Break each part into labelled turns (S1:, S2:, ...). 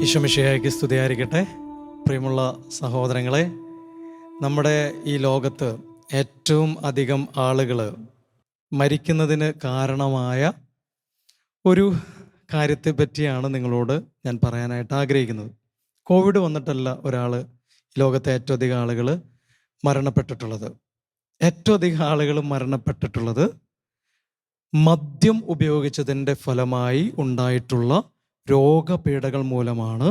S1: ഈശോ മിശിഹായ്ക്ക് സ്തുതിയായിരിക്കട്ടെ. പ്രിയമുള്ള സഹോദരങ്ങളെ, നമ്മുടെ ഈ ലോകത്ത് ഏറ്റവും അധികം ആളുകൾ മരിക്കുന്നതിന് കാരണമായ ഒരു കാര്യത്തെ പറ്റിയാണ് നിങ്ങളോട് ഞാൻ പറയാനായിട്ട് ആഗ്രഹിക്കുന്നത്. കോവിഡ് വന്നിട്ടല്ല ഒരാൾ ലോകത്തെ ഏറ്റവും അധികം ആളുകൾ മരണപ്പെട്ടിട്ടുള്ളത്. ഏറ്റവും അധികം ആളുകൾ മരണപ്പെട്ടിട്ടുള്ളത് മദ്യം ഉപയോഗിച്ചതിൻ്റെ ഫലമായി ഉണ്ടായിട്ടുള്ള രോഗപീഠകൾ മൂലമാണ്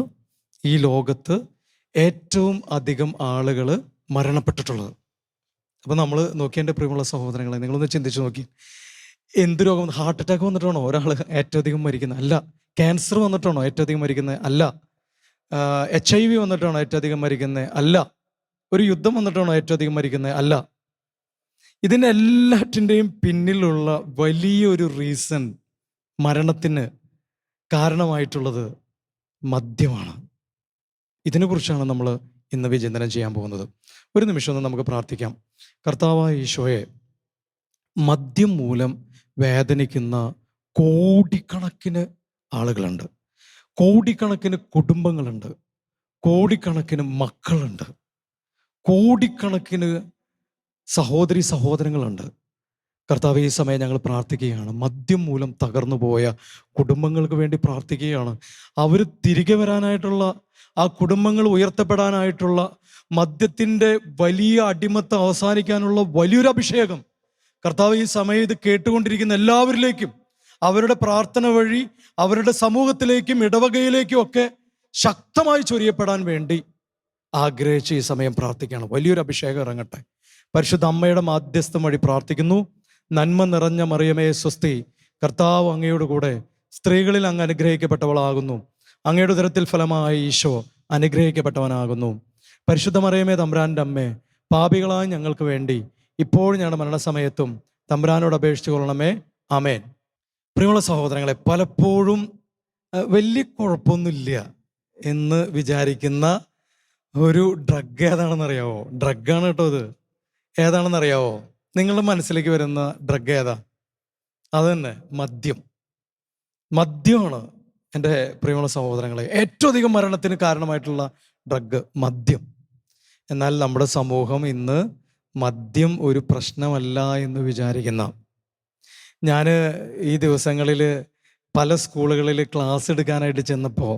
S1: ഈ ലോകത്ത് ഏറ്റവും അധികം ആളുകൾ മരണപ്പെട്ടിട്ടുള്ളത്. അപ്പോൾ നമ്മൾ നോക്കിയതിൻ്റെ പ്രിയമുള്ള സഹോദരങ്ങളെ, നിങ്ങളൊന്ന് ചിന്തിച്ച് നോക്കി. എന്ത് രോഗം? ഹാർട്ട് അറ്റാക്ക് വന്നിട്ടാണോ ഒരാൾ ഏറ്റവും അധികം മരിക്കുന്നത്? അല്ല. ക്യാൻസർ വന്നിട്ടാണോ ഏറ്റവും അധികം മരിക്കുന്നത്? അല്ല. HIV വന്നിട്ടാണോ ഏറ്റവും അധികം മരിക്കുന്നത്? അല്ല. ഒരു യുദ്ധം വന്നിട്ടാണോ ഏറ്റവും അധികം മരിക്കുന്നത്? അല്ല. ഇതിനെല്ലാറ്റിൻ്റെയും പിന്നിലുള്ള വലിയൊരു റീസൺ, മരണത്തിന് കാരണമായിട്ടുള്ളത് മദ്യമാണ്. ഇതിനെക്കുറിച്ചാണ് നമ്മൾ ഇന്ന് വിചിന്തനം ചെയ്യാൻ പോകുന്നത്. ഒരു നിമിഷം ഒന്ന് നമുക്ക് പ്രാർത്ഥിക്കാം. കർത്താവായ ഈശോയെ, മദ്യം മൂലം വേദനിക്കുന്ന കോടിക്കണക്കിന് ആളുകളുണ്ട്, കോടിക്കണക്കിന് കുടുംബങ്ങളുണ്ട്, കോടിക്കണക്കിന് മക്കളുണ്ട്, കോടിക്കണക്കിന് സഹോദരി സഹോദരങ്ങളുണ്ട്. കർത്താവ്, ഈ സമയം ഞങ്ങൾ പ്രാർത്ഥിക്കുകയാണ്. മദ്യം മൂലം തകർന്നു പോയ കുടുംബങ്ങൾക്ക് വേണ്ടി പ്രാർത്ഥിക്കുകയാണ്. അവർ തിരികെ വരാനായിട്ടുള്ള, ആ കുടുംബങ്ങൾ ഉയർത്തപ്പെടാനായിട്ടുള്ള, മദ്യത്തിൻ്റെ വലിയ അടിമത്തം അവസാനിക്കാനുള്ള വലിയൊരു അഭിഷേകം കർത്താവ് ഈ സമയം ഇത് കേട്ടുകൊണ്ടിരിക്കുന്ന എല്ലാവരിലേക്കും, അവരുടെ പ്രാർത്ഥന വഴി അവരുടെ സമൂഹത്തിലേക്കും ഇടവകയിലേക്കും ഒക്കെ ശക്തമായി ചൊരിയപ്പെടാൻ വേണ്ടി ആഗ്രഹിച്ച് ഈ സമയം പ്രാർത്ഥിക്കുകയാണ്. വലിയൊരു അഭിഷേകം ഇറങ്ങട്ടെ. പരിശുദ്ധ അമ്മയുടെ മാധ്യസ്ഥം വഴി പ്രാർത്ഥിക്കുന്നു. നന്മ നിറഞ്ഞ മറിയമേ സ്വസ്തി, കർത്താവ് അങ്ങയോട് കൂടെ സ്ത്രീകളിൽ അങ്ങ് അനുഗ്രഹിക്കപ്പെട്ടവളാകുന്നു. അങ്ങയുടെ ഉദരത്തിൽ ഫലമായി ഈശോ അനുഗ്രഹിക്കപ്പെട്ടവനാകുന്നു. പരിശുദ്ധ മറിയമേ തമ്പുരാൻ്റെ അമ്മേ, പാപികളായ ഞങ്ങൾക്ക് വേണ്ടി ഇപ്പോഴും ഞങ്ങളുടെ മരണസമയത്തും തമ്പുരാനോട് അപേക്ഷിച്ചു കൊള്ളണമേ. ആമേൻ. പ്രിയമുള്ള സഹോദരങ്ങളെ, പലപ്പോഴും വലിയ കുഴപ്പമൊന്നുമില്ല എന്ന് വിചാരിക്കുന്ന ഒരു ഡ്രഗ് ഏതാണെന്നറിയാവോ? ഡ്രഗാണ് കേട്ടോ ഇത്. ഏതാണെന്നറിയാവോ? നിങ്ങളുടെ മനസ്സിലേക്ക് വരുന്ന ഡ്രഗ് ഏതാ? അത് തന്നെ, മദ്യം. മദ്യമാണ് എൻ്റെ പ്രിയമുള്ള സഹോദരങ്ങളെ ഏറ്റവും അധികം മരണത്തിന് കാരണമായിട്ടുള്ള ഡ്രഗ്, മദ്യം. എന്നാൽ നമ്മുടെ സമൂഹം ഇന്ന് മദ്യം ഒരു പ്രശ്നമല്ല എന്ന് വിചാരിക്കുന്ന, ഞാൻ ഈ ദിവസങ്ങളിൽ പല സ്കൂളുകളിൽ ക്ലാസ് എടുക്കാനായിട്ട് ചെന്നപ്പോൾ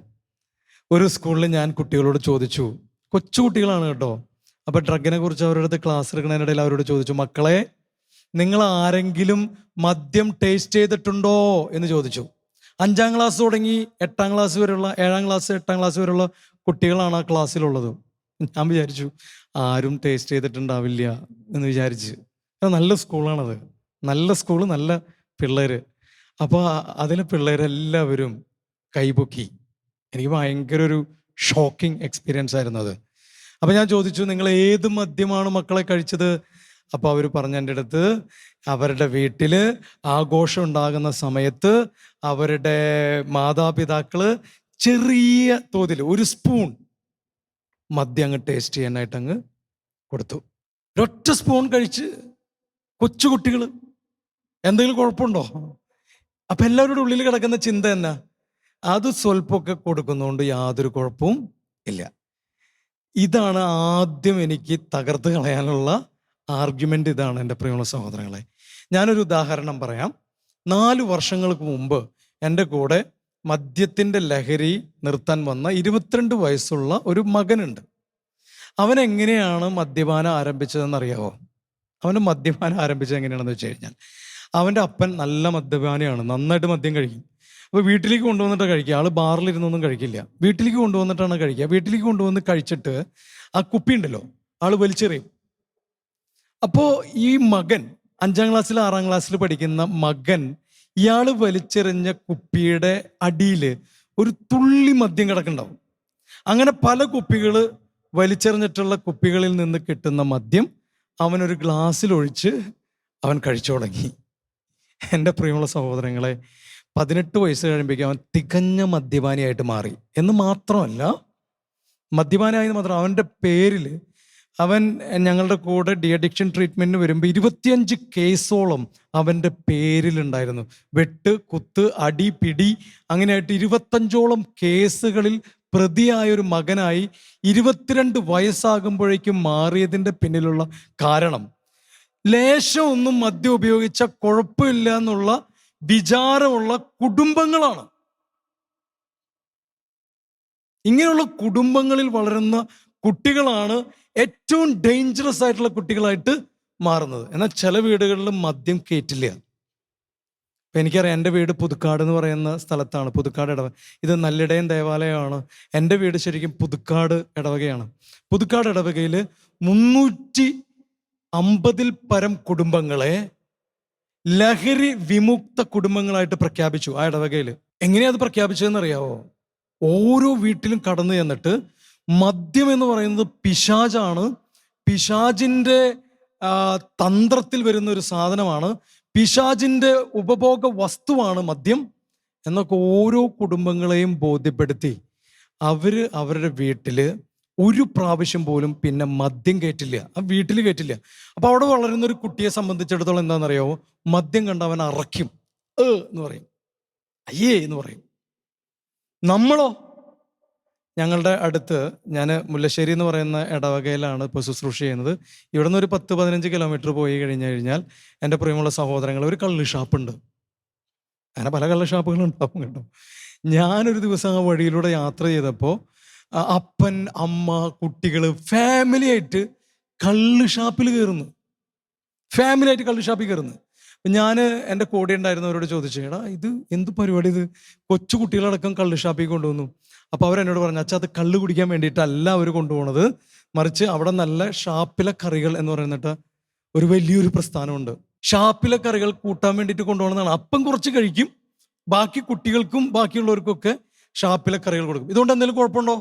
S1: ഒരു സ്കൂളിൽ ഞാൻ കുട്ടികളോട് ചോദിച്ചു, കൊച്ചു കുട്ടികളാണ് കേട്ടോ. അപ്പോൾ ഡ്രഗിനെ കുറിച്ച് അവരുടെ അടുത്ത് ക്ലാസ് എടുക്കുന്നതിനിടയിൽ അവരോട് ചോദിച്ചു, മക്കളെ, നിങ്ങൾ ആരെങ്കിലും മദ്യം ടേസ്റ്റ് ചെയ്തിട്ടുണ്ടോ എന്ന് ചോദിച്ചു. 5ാം ക്ലാസ് തുടങ്ങി 8ാം ക്ലാസ് വരെയുള്ള, 7ാം ക്ലാസ് 8ാം ക്ലാസ് വരെയുള്ള കുട്ടികളാണ് ആ ക്ലാസ്സിലുള്ളത്. ഞാൻ വിചാരിച്ചു ആരും ടേസ്റ്റ് ചെയ്തിട്ടുണ്ടാവില്ല എന്ന് വിചാരിച്ച്. നല്ല സ്കൂളാണത്, നല്ല സ്കൂള്, നല്ല പിള്ളേർ. അപ്പോൾ അതിലെ പിള്ളേരെല്ലാവരും കൈപൊക്കി. എനിക്ക് ഭയങ്കര ഒരു ഷോക്കിംഗ് എക്സ്പീരിയൻസ് ആയിരുന്നു അത്. അപ്പം ഞാൻ ചോദിച്ചു, നിങ്ങൾ ഏത് മദ്യമാണ് മക്കളെ കഴിച്ചത്? അപ്പോൾ അവർ പറഞ്ഞ എൻ്റെ അടുത്ത്, അവരുടെ വീട്ടിൽ ആഘോഷം ഉണ്ടാകുന്ന സമയത്ത് അവരുടെ മാതാപിതാക്കൾ ചെറിയ തോതിൽ 1 സ്പൂൺ മദ്യം അങ്ങ് ടേസ്റ്റ് ചെയ്യാനായിട്ട് അങ്ങ് കൊടുത്തു. ഒരൊറ്റ സ്പൂൺ കഴിച്ച് കൊച്ചുകുട്ടികൾ. എന്തെങ്കിലും കുഴപ്പമുണ്ടോ? അപ്പം എല്ലാവരുടെ ഉള്ളിൽ കിടക്കുന്ന ചിന്ത എന്നാ? അത് സ്വല്പമൊക്കെ കൊടുക്കുന്നതുകൊണ്ട് യാതൊരു കുഴപ്പവും ഇല്ല. ഇതാണ് ആദ്യം എനിക്ക് തകർത്ത് കളയാനുള്ള ആർഗ്യുമെൻ്റ്. ഇതാണ് എൻ്റെ പ്രിയമുള്ള സഹോദരങ്ങളെ. ഞാനൊരു ഉദാഹരണം പറയാം. 4 വർഷങ്ങൾക്ക് മുമ്പ് എൻ്റെ കൂടെ മദ്യത്തിൻ്റെ ലഹരി നിർത്താൻ വന്ന 22 വയസ്സുള്ള ഒരു മകനുണ്ട്. അവൻ എങ്ങനെയാണ് മദ്യപാനം ആരംഭിച്ചതെന്നറിയാവോ? അവൻ്റെ മദ്യപാനം ആരംഭിച്ചത് എങ്ങനെയാണെന്ന് വെച്ച് കഴിഞ്ഞാൽ, അവൻ്റെ അപ്പൻ നല്ല മദ്യപാനിയാണ്, നന്നായിട്ട് മദ്യം കഴിക്കും. അപ്പോൾ വീട്ടിലേക്ക് കൊണ്ടുവന്നിട്ട് കഴിക്കുക. ആൾ ബാറിലിരുന്നൊന്നും കഴിക്കില്ല, വീട്ടിലേക്ക് കൊണ്ടുവന്നിട്ടാണ് കഴിക്കുക. വീട്ടിലേക്ക് കൊണ്ടുവന്ന് കഴിച്ചിട്ട് ആ കുപ്പി ഉണ്ടല്ലോ, ആൾ വലിച്ചെറിയും. അപ്പോൾ ഈ മകൻ 5ാം ക്ലാസ്സിൽ 6ാം ക്ലാസ്സിൽ പഠിക്കുന്ന മകൻ, ഇയാൾ വലിച്ചെറിഞ്ഞ കുപ്പിയുടെ അടിയിൽ ഒരു തുള്ളി മദ്യം കിടക്കുന്നുണ്ടാവും. അങ്ങനെ പല കുപ്പികൾ, വലിച്ചെറിഞ്ഞിട്ടുള്ള കുപ്പികളിൽ നിന്ന് കിട്ടുന്ന മദ്യം അവനൊരു ഗ്ലാസ്സിലൊഴിച്ച് അവൻ കഴിച്ചു തുടങ്ങി. എൻ്റെ പ്രിയമുള്ള സഹോദരങ്ങളെ, 18 വയസ്സ് കഴിയുമ്പോഴേക്കും അവൻ തികഞ്ഞ മദ്യപാനിയായിട്ട് മാറി. എന്ന് മാത്രമല്ല, മദ്യപാനിയായെന്ന് മാത്രം അവൻ്റെ പേരിൽ അവൻ ഞങ്ങളുടെ കൂടെ ഡി അഡിക്ഷൻ ട്രീറ്റ്മെൻറ്റിന് വരുമ്പോൾ 25 കേസോളം അവൻ്റെ പേരിലുണ്ടായിരുന്നു. വെട്ട്, കുത്ത്, അടി, പിടി, അങ്ങനെയായിട്ട് 25ഓളം കേസുകളിൽ പ്രതിയായൊരു മകനായി 22 വയസ്സാകുമ്പോഴേക്കും മാറിയതിൻ്റെ പിന്നിലുള്ള കാരണം ലേശം ഒന്നും മദ്യം ഉപയോഗിച്ച കുഴപ്പമില്ല എന്നുള്ള വിചാരമുള്ള കുടുംബങ്ങളാണ്. ഇങ്ങനെയുള്ള കുടുംബങ്ങളിൽ വളരുന്ന കുട്ടികളാണ് ഏറ്റവും ഡേഞ്ചറസ് ആയിട്ടുള്ള കുട്ടികളായിട്ട് മാറുന്നത്. എന്നാൽ ചില വീടുകളിൽ മദ്യം കയറ്റില്ല. ഇപ്പം എനിക്കറിയാം, എൻ്റെ വീട് പുതുക്കാട് എന്ന് പറയുന്ന സ്ഥലത്താണ്. പുതുക്കാട് ഇടവക. ഇത് നല്ലിടയൻ ദേവാലയമാണ്. എൻ്റെ വീട് ശരിക്കും പുതുക്കാട് ഇടവകയാണ്. പുതുക്കാട് ഇടവകയിൽ 350 പരം കുടുംബങ്ങളെ ലഹരി വിമുക്ത കുടുംബങ്ങളായിട്ട് പ്രഖ്യാപിച്ചു ആ ഇടവകയിൽ. എങ്ങനെയാ അത് പ്രഖ്യാപിച്ചതെന്ന് അറിയാവോ? ഓരോ വീട്ടിലും കടന്നു ചെന്നിട്ട് മദ്യം എന്ന് പറയുന്നത് പിശാചാണ്, പിശാചിൻ്റെ തന്ത്രത്തിൽ വരുന്ന ഒരു സാധനമാണ്, പിശാചിൻ്റെ ഉപഭോഗ വസ്തുവാണ് മദ്യം എന്നൊക്കെ ഓരോ കുടുംബങ്ങളെയും ബോധ്യപ്പെടുത്തി അവരുടെ വീട്ടിൽ ഒരു പ്രാവശ്യം പോലും പിന്നെ മദ്യം കയറ്റില്ല, ആ വീട്ടിൽ കയറ്റില്ല. അപ്പോൾ അവിടെ വളരുന്ന ഒരു കുട്ടിയെ സംബന്ധിച്ചിടത്തോളം എന്താണെന്നറിയാമോ? മദ്യം കണ്ട അവൻ അറയ്ക്കും, എന്ന് പറയും, അയ്യേ എന്ന് പറയും. നമ്മളോ? ഞങ്ങളുടെ അടുത്ത്, ഞാൻ മുല്ലശ്ശേരി എന്ന് പറയുന്ന ഇടവകയിലാണ് ഇപ്പോൾ ശുശ്രൂഷ ചെയ്യുന്നത്. ഇവിടെ നിന്ന് ഒരു 10-15 കിലോമീറ്റർ പോയി കഴിഞ്ഞാൽ എൻ്റെ പ്രിയമുള്ള സഹോദരങ്ങൾ, ഒരു കള്ള് ഷാപ്പുണ്ട്. അങ്ങനെ പല കള്ള് ഷാപ്പുകളും ഉണ്ടാവും കേട്ടോ. ഞാനൊരു ദിവസം ആ വഴിയിലൂടെ യാത്ര ചെയ്തപ്പോൾ അപ്പൻ, അമ്മ, കുട്ടികൾ ഫാമിലി ആയിട്ട് കള്ള് ഷാപ്പിൽ കയറുന്നു. ഫാമിലി ആയിട്ട് കള്ള് ഷാപ്പിൽ കയറുന്നു. ഞാൻ എൻ്റെ കൂടെ ഉണ്ടായിരുന്നവരോട് ചോദിച്ചു, എടാ ഇത് എന്ത് പരിപാടി, ഇത് കൊച്ചു കുട്ടികളടക്കം കള്ള് ഷാപ്പിൽ കൊണ്ടുവന്നു. അപ്പോൾ അവരെന്നോട് പറഞ്ഞു, അച്ഛാ അത് കള്ള് കുടിക്കാൻ വേണ്ടിയിട്ടല്ല അവർ കൊണ്ടുപോകണത്, മറിച്ച് അവിടെ നല്ല ഷാപ്പിലെ കറികൾ എന്ന് പറയുന്നിട്ട് ഒരു വലിയൊരു പ്രസ്ഥാനമുണ്ട്. ഷാപ്പിലെ കറികൾ കൂട്ടാൻ വേണ്ടിയിട്ട് കൊണ്ടുപോകണമെന്നാണ്. അപ്പം കുറച്ച് കഴിക്കും, ബാക്കി കുട്ടികൾക്കും ബാക്കിയുള്ളവർക്കൊക്കെ ഷാപ്പിലെ കറികൾ കൊടുക്കും. ഇതുകൊണ്ട് എന്തെങ്കിലും കുഴപ്പമുണ്ടോ?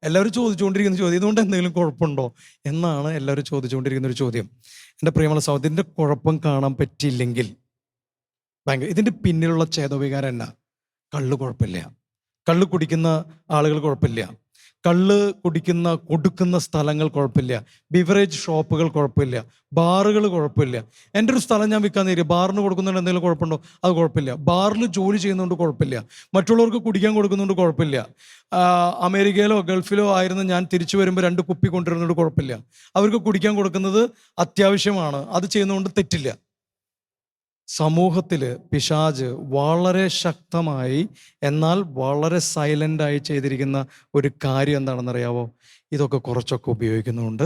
S1: എല്ലാവരും ചോദിച്ചുകൊണ്ടിരിക്കുന്ന ചോദ്യം, ഇതുകൊണ്ട് എന്തെങ്കിലും കുഴപ്പമുണ്ടോ എന്നാണ് എല്ലാവരും ചോദിച്ചുകൊണ്ടിരിക്കുന്ന ഒരു ചോദ്യം. എൻ്റെ പ്രിയമുള്ള സഹോദരൻ, ഇതിൻ്റെ കുഴപ്പം കാണാൻ പറ്റിയില്ലെങ്കിൽ ഭയങ്കര, ഇതിൻ്റെ പിന്നിലുള്ള ചേതോവികാരം എന്നാ? കള്ള് കുഴപ്പമില്ല, കള്ള് കുടിക്കുന്ന ആളുകൾ കുഴപ്പമില്ല, കള്ള് കൊടുക്കുന്ന സ്ഥലങ്ങൾ കുഴപ്പമില്ല, ബിവറേജ് ഷോപ്പുകൾ കുഴപ്പമില്ല, ബാറുകൾ കുഴപ്പമില്ല. എൻ്റെ ഒരു സ്ഥലം ഞാൻ വിൽക്കാൻ നേരിയ ബാറിന് കൊടുക്കുന്നുണ്ട്, എന്തെങ്കിലും കുഴപ്പമുണ്ടോ? അത് കുഴപ്പമില്ല. ബാറിൽ ജോലി ചെയ്യുന്നതുകൊണ്ട് കുഴപ്പമില്ല, മറ്റുള്ളവർക്ക് കുടിക്കാൻ കൊടുക്കുന്നതുകൊണ്ട് കുഴപ്പമില്ല. അമേരിക്കയിലോ ഗൾഫിലോ ആയിരുന്നു ഞാൻ തിരിച്ചു വരുമ്പോൾ 2 കുപ്പി കൊണ്ടുവരുന്നതുകൊണ്ട് കുഴപ്പമില്ല. അവർക്ക് കുടിക്കാൻ കൊടുക്കുന്നത് അത്യാവശ്യമാണ്, അത് ചെയ്യുന്നതുകൊണ്ട് തെറ്റില്ല. സമൂഹത്തിൽ പിശാച് വളരെ ശക്തമായി എന്നാൽ വളരെ സൈലൻ്റായി ചെയ്തിരിക്കുന്ന ഒരു കാര്യം എന്താണെന്നറിയാവോ? ഇതൊക്കെ കുറച്ചൊക്കെ ഉപയോഗിക്കുന്നുണ്ട്,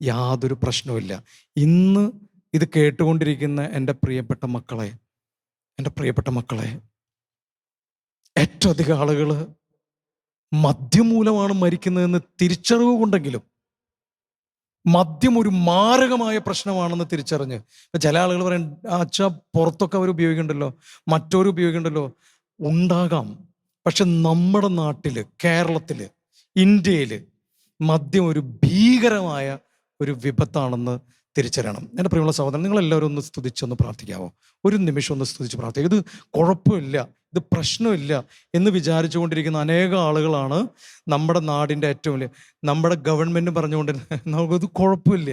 S1: യാതൊരു പ്രശ്നവുമില്ല. ഇന്ന് ഇത് കേട്ടുകൊണ്ടിരിക്കുന്ന എൻ്റെ പ്രിയപ്പെട്ട മക്കളെ, ഏറ്റവും അധികം ആളുകൾ മദ്യം മൂലമാണ് മരിക്കുന്നതെന്ന് തിരിച്ചറിവ് കൊണ്ടെങ്കിലും മദ്യം ഒരു മാരകമായ പ്രശ്നമാണെന്ന് തിരിച്ചറിഞ്ഞ്, ഇപ്പം ചില ആളുകൾ പറയും, അച്ഛാ പുറത്തൊക്കെ അവർ ഉപയോഗിക്കുന്നുണ്ടല്ലോ, മറ്റവർ ഉപയോഗിക്കുന്നുണ്ടല്ലോ. ഉണ്ടാകാം, പക്ഷെ നമ്മുടെ നാട്ടിൽ, കേരളത്തിൽ, ഇന്ത്യയിൽ മദ്യം ഒരു ഭീകരമായ ഒരു വിപത്താണെന്ന് തിരിച്ചറിയണം. എൻ്റെ പ്രിയമുള്ള സഹോദരൻ, നിങ്ങളെല്ലാവരും ഒന്ന് സ്തുതിച്ചൊന്ന് പ്രാർത്ഥിക്കാമോ? ഒരു നിമിഷം ഒന്ന് സ്തുതിച്ച് പ്രാർത്ഥിക്കുക. ഇത് കുഴപ്പമില്ല, ഇത് പ്രശ്നമില്ല എന്ന് വിചാരിച്ചുകൊണ്ടിരിക്കുന്ന അനേകം ആളുകളാണ് നമ്മുടെ നാടിൻ്റെ ഏറ്റവും വലിയ, നമ്മുടെ ഗവൺമെൻറ് പറഞ്ഞുകൊണ്ടിരുന്നത് നമുക്കിത് കുഴപ്പമില്ല,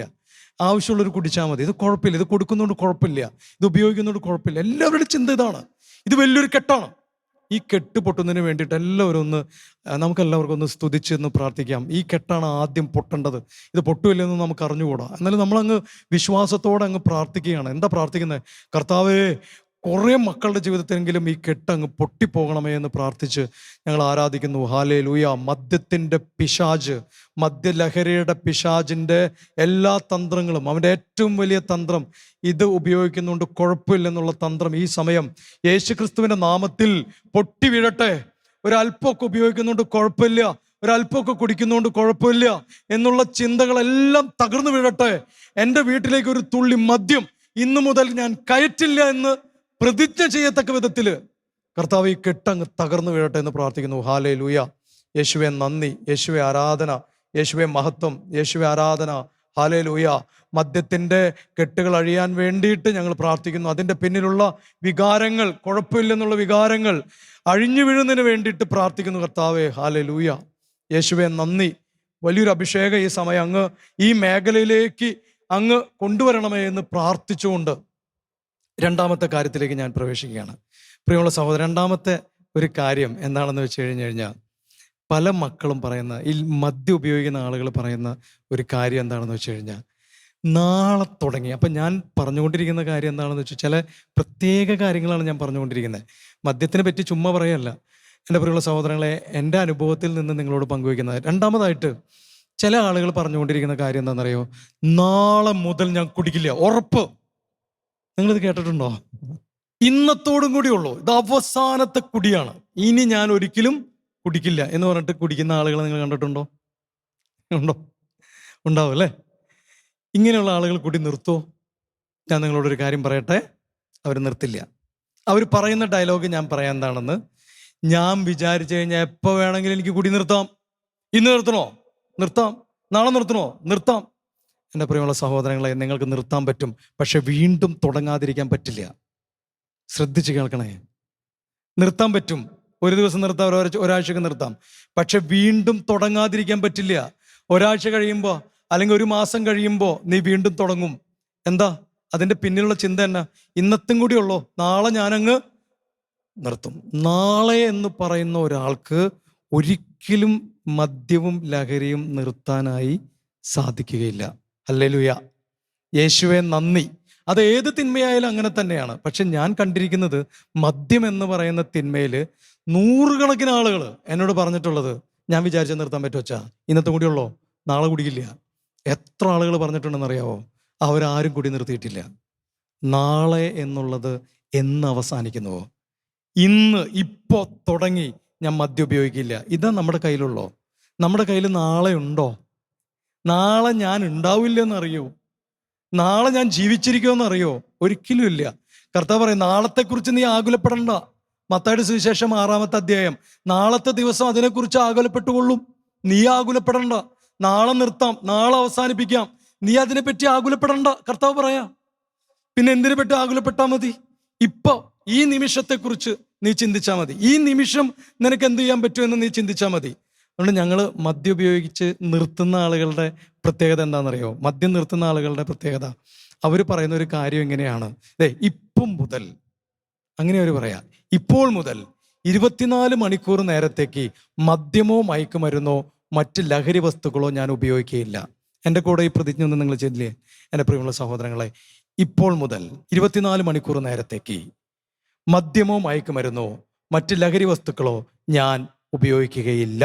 S1: ആവശ്യമുള്ളവർ കുടിച്ചാൽ മതി, ഇത് കുഴപ്പമില്ല, ഇത് കൊടുക്കുന്നതുകൊണ്ട് കുഴപ്പമില്ല, ഇത് ഉപയോഗിക്കുന്നതുകൊണ്ട് കുഴപ്പമില്ല. എല്ലാവരുടെയും ചിന്ത ഇതാണ്. ഇത് വലിയൊരു കെട്ടാണ്. ഈ കെട്ട് പൊട്ടുന്നതിന് വേണ്ടിയിട്ട് നമുക്കെല്ലാവർക്കും ഒന്ന് സ്തുതിച്ചെന്ന് പ്രാർത്ഥിക്കാം. ഈ കെട്ടാണ് ആദ്യം പൊട്ടേണ്ടത്. ഇത് പൊട്ടുമില്ലെന്ന് നമുക്ക് അറിഞ്ഞുകൂടാ. എന്നാലും നമ്മളങ്ങ് വിശ്വാസത്തോടെ അങ്ങ് പ്രാർത്ഥിക്കുകയാണ്. എന്താ പ്രാർത്ഥിക്കുന്നത്? കർത്താവേ, കുറേ മക്കളുടെ ജീവിതത്തിലെങ്കിലും ഈ കെട്ടങ്ങ് പൊട്ടിപ്പോകണമേ എന്ന് പ്രാർത്ഥിച്ച് ഞങ്ങൾ ആരാധിക്കുന്നു. ഹല്ലേലൂയ. മദ്യത്തിൻ്റെ പിശാച്, മദ്യലഹരിയുടെ പിശാചിൻ്റെ എല്ലാ തന്ത്രങ്ങളും, അവൻ്റെ ഏറ്റവും വലിയ തന്ത്രം ഇത് ഉപയോഗിക്കുന്നുണ്ട്, കുഴപ്പമില്ലെന്നുള്ള തന്ത്രം ഈ സമയം യേശുക്രിസ്തുവിൻ്റെ നാമത്തിൽ പൊട്ടി വീഴട്ടെ. ഒരല്പമൊക്കെ ഉപയോഗിക്കുന്നുണ്ട് കുഴപ്പമില്ല, ഒരല്പമൊക്കെ കുടിക്കുന്നതുകൊണ്ട് കുഴപ്പമില്ല എന്നുള്ള ചിന്തകളെല്ലാം തകർന്നു വീഴട്ടെ. എൻ്റെ വീട്ടിലേക്ക് ഒരു തുള്ളി മദ്യം ഇന്നു മുതൽ ഞാൻ കയറ്റില്ല എന്ന് പ്രതിജ്ഞ ചെയ്യത്തക്ക വിധത്തിൽ കർത്താവ് ഈ കെട്ടങ്ങ് തകർന്നു വീഴട്ടെ എന്ന് പ്രാർത്ഥിക്കുന്നു. ഹല്ലേലൂയ. യേശുവേ നന്ദി, യേശുവേ ആരാധന, യേശുവേ മഹത്വം, യേശുവേ ആരാധന. ഹല്ലേലൂയ. മദ്യത്തിൻ്റെ കെട്ടുകൾ അഴിയാൻ വേണ്ടിയിട്ട് ഞങ്ങൾ പ്രാർത്ഥിക്കുന്നു. അതിൻ്റെ പിന്നിലുള്ള വികാരങ്ങൾ, കുഴപ്പമില്ലെന്നുള്ള വികാരങ്ങൾ അഴിഞ്ഞു വീഴുന്നതിന് വേണ്ടിയിട്ട് പ്രാർത്ഥിക്കുന്നു കർത്താവേ. ഹല്ലേലൂയ. യേശുവേ നന്ദി. വലിയൊരു അഭിഷേകം ഈ സമയം അങ്ങ് ഈ മേഖലയിലേക്ക് അങ്ങ് കൊണ്ടുവരണമേ എന്ന് പ്രാർത്ഥിച്ചുകൊണ്ട് രണ്ടാമത്തെ കാര്യത്തിലേക്ക് ഞാൻ പ്രവേശിക്കുകയാണ്. പ്രിയമുള്ള സഹോദരൻ, രണ്ടാമത്തെ ഒരു കാര്യം എന്താണെന്ന് വെച്ച് കഴിഞ്ഞാൽ, പല മക്കളും പറയുന്ന, ഈ മദ്യം ഉപയോഗിക്കുന്ന ആളുകൾ പറയുന്ന ഒരു കാര്യം എന്താണെന്ന് വെച്ച് കഴിഞ്ഞാൽ, നാളെ തുടങ്ങി. അപ്പം ഞാൻ പറഞ്ഞുകൊണ്ടിരിക്കുന്ന കാര്യം എന്താണെന്ന് വെച്ചാൽ, ചില പ്രത്യേക കാര്യങ്ങളാണ് ഞാൻ പറഞ്ഞുകൊണ്ടിരിക്കുന്നത്. മദ്യത്തിനെ പറ്റി ചുമ്മാ പറയല്ല എൻ്റെ പ്രിയമുള്ള സഹോദരങ്ങളെ, എൻ്റെ അനുഭവത്തിൽ നിന്ന് നിങ്ങളോട് പങ്കുവയ്ക്കുന്നത്. രണ്ടാമതായിട്ട് ചില ആളുകൾ പറഞ്ഞുകൊണ്ടിരിക്കുന്ന കാര്യം എന്താണെന്നറിയോ? നാളെ മുതൽ ഞാൻ കുടിക്കില്ല, ഉറപ്പ്. നിങ്ങളിത് കേട്ടിട്ടുണ്ടോ? ഇന്നത്തോടും കൂടി ഉള്ളൂ, ഇത് അവസാനത്തെ കുടിയാണ്, ഇനി ഞാൻ ഒരിക്കലും കുടിക്കില്ല എന്ന് പറഞ്ഞിട്ട് കുടിക്കുന്ന ആളുകളെ നിങ്ങൾ കണ്ടിട്ടുണ്ടോ? ഉണ്ടോ? ഉണ്ടാവും അല്ലേ? ഇങ്ങനെയുള്ള ആളുകൾ കുടി നിർത്തുമോ? ഞാൻ നിങ്ങളോടൊരു കാര്യം പറയട്ടെ, അവർ നിർത്തില്ല. അവർ പറയുന്ന ഡയലോഗ് ഞാൻ പറയാൻ എന്താണെന്ന്, ഞാൻ വിചാരിച്ചു കഴിഞ്ഞാൽ എപ്പോൾ വേണമെങ്കിലും എനിക്ക് കുടി നിർത്താം. ഇന്ന് നിർത്തണോ? നിർത്താം. നാളെ നിർത്തണോ? നിർത്താം. എൻ്റെ പ്രിയമുള്ള സഹോദരങ്ങളെ, നിങ്ങൾക്ക് നിർത്താൻ പറ്റും, പക്ഷെ വീണ്ടും തുടങ്ങാതിരിക്കാൻ പറ്റില്ല. ശ്രദ്ധിച്ച് കേൾക്കണേ. നിർത്താൻ പറ്റും, ഒരു ദിവസം നിർത്താം, ഒരാഴ്ചക്ക് നിർത്താം, പക്ഷെ വീണ്ടും തുടങ്ങാതിരിക്കാൻ പറ്റില്ല. ഒരാഴ്ച കഴിയുമ്പോൾ അല്ലെങ്കിൽ ഒരു മാസം കഴിയുമ്പോൾ നീ വീണ്ടും തുടങ്ങും. എന്താ അതിൻ്റെ പിന്നിലുള്ള ചിന്ത? എന്നാ? ഇന്നത്തും കൂടി ഉള്ളോ, നാളെ ഞാനങ്ങ് നിർത്തും. നാളെ എന്ന് പറയുന്ന ഒരാൾക്ക് ഒരിക്കലും മദ്യവും ലഹരിയും നിർത്താനായി സാധിക്കുകയില്ല. ഹല്ലേലൂയ, യേശുവേ നന്ദി. അത് ഏത് തിന്മയായാലും അങ്ങനെ തന്നെയാണ്. പക്ഷെ ഞാൻ കണ്ടിരിക്കുന്നത്, മദ്യം എന്ന് പറയുന്ന തിന്മയിൽ നൂറുകണക്കിന് ആളുകൾ എന്നോട് പറഞ്ഞിട്ടുള്ളത്, ഞാൻ വിചാരിച്ച നിർത്താൻ പറ്റുവച്ചാ, ഇന്നത്തെ കൂടി ഉള്ളോ, നാളെ കുടിക്കില്ല. എത്ര ആളുകൾ പറഞ്ഞിട്ടുണ്ടെന്ന് അറിയാവോ? അവരാരും കുടി നിർത്തിയിട്ടില്ല. നാളെ എന്നുള്ളത് എന്ന് അവസാനിക്കുന്നുവോ, ഇന്ന് ഇപ്പോൾ തുടങ്ങി ഞാൻ മദ്യം ഉപയോഗിക്കില്ല, ഇതാ നമ്മുടെ കയ്യിലുള്ളോ? നമ്മുടെ കയ്യിൽ നാളെ ഉണ്ടോ? നാളെ ഞാൻ ഉണ്ടാവില്ലെന്നറിയോ? നാളെ ഞാൻ ജീവിച്ചിരിക്കുമെന്നറിയോ? ഒരിക്കലും ഇല്ല. കർത്താവ് പറയും, നാളത്തെക്കുറിച്ച് നീ ആകുലപ്പെടണ്ട. മത്തായിയുടെ സുവിശേഷം 6-ാമത്തെ അധ്യായം. നാളത്തെ ദിവസം അതിനെക്കുറിച്ച് ആകുലപ്പെട്ടുകൊള്ളും. നീ ആകുലപ്പെടണ്ട. നാളെ നിർത്താം, നാളെ അവസാനിപ്പിക്കാം, നീ അതിനെപ്പറ്റി ആകുലപ്പെടണ്ട, കർത്താവ് പറയാം. പിന്നെ എന്തിനെ പറ്റി ആകുലപ്പെട്ടാൽ മതി? ഇപ്പൊ ഈ നിമിഷത്തെക്കുറിച്ച് നീ ചിന്തിച്ചാൽ മതി. ഈ നിമിഷം നിനക്ക് എന്ത് ചെയ്യാൻ പറ്റുമെന്ന് നീ ചിന്തിച്ചാൽ മതി. അതുകൊണ്ട് ഞങ്ങൾ മദ്യം ഉപയോഗിച്ച് നിർത്തുന്ന ആളുകളുടെ പ്രത്യേകത എന്താണെന്നറിയോ? മദ്യം നിർത്തുന്ന ആളുകളുടെ പ്രത്യേകത, അവർ പറയുന്ന ഒരു കാര്യം എങ്ങനെയാണ്? ഇപ്പം മുതൽ, അങ്ങനെ അവർ പറയാം, ഇപ്പോൾ മുതൽ 24 മണിക്കൂർ നേരത്തേക്ക് മദ്യമോ മയക്കുമരുന്നോ മറ്റ് ലഹരി വസ്തുക്കളോ ഞാൻ ഉപയോഗിക്കുകയില്ല. എൻ്റെ കൂടെ ഈ പ്രതിജ്ഞ ഒന്നും നിങ്ങൾ ചെയ്തില്ലേ എൻ്റെ പ്രിയമുള്ള സഹോദരങ്ങളെ? ഇപ്പോൾ മുതൽ 24 മണിക്കൂർ നേരത്തേക്ക് മദ്യമോ മയക്കുമരുന്നോ മറ്റ് ലഹരി വസ്തുക്കളോ ഞാൻ ഉപയോഗിക്കുകയില്ല.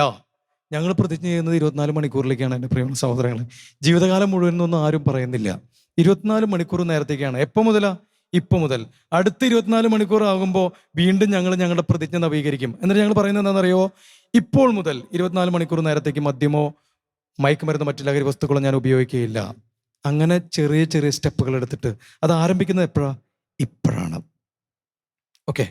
S1: ഞങ്ങൾ പ്രതിജ്ഞ ചെയ്യുന്നത് 24 മണിക്കൂറിലേക്കാണ് എൻ്റെ പ്രിയമുള്ള സഹോദരങ്ങളെ. ജീവിതകാലം മുഴുവനൊന്നും ആരും പറയുന്നില്ല. 24 മണിക്കൂർ നേരത്തേക്കാണ്. എപ്പോൾ മുതലാ? ഇപ്പം മുതൽ. അടുത്ത 24 മണിക്കൂർ ആകുമ്പോൾ വീണ്ടും ഞങ്ങൾ ഞങ്ങളുടെ പ്രതിജ്ഞ നവീകരിക്കും. എന്നിട്ട് ഞങ്ങൾ പറയുന്നത് എന്താണെന്നറിയോ? ഇപ്പോൾ മുതൽ 24 മണിക്കൂർ നേരത്തേക്ക് മദ്യമോ മയക്കുമരുന്നോ മറ്റു ലഹരി വസ്തുക്കളോ ഞാൻ ഉപയോഗിക്കുകയില്ല. അങ്ങനെ ചെറിയ ചെറിയ സ്റ്റെപ്പുകൾ എടുത്തിട്ട് അത് ആരംഭിക്കുന്നത് എപ്പോഴാണ്? ഇപ്പോഴാണ്. ഓക്കെ,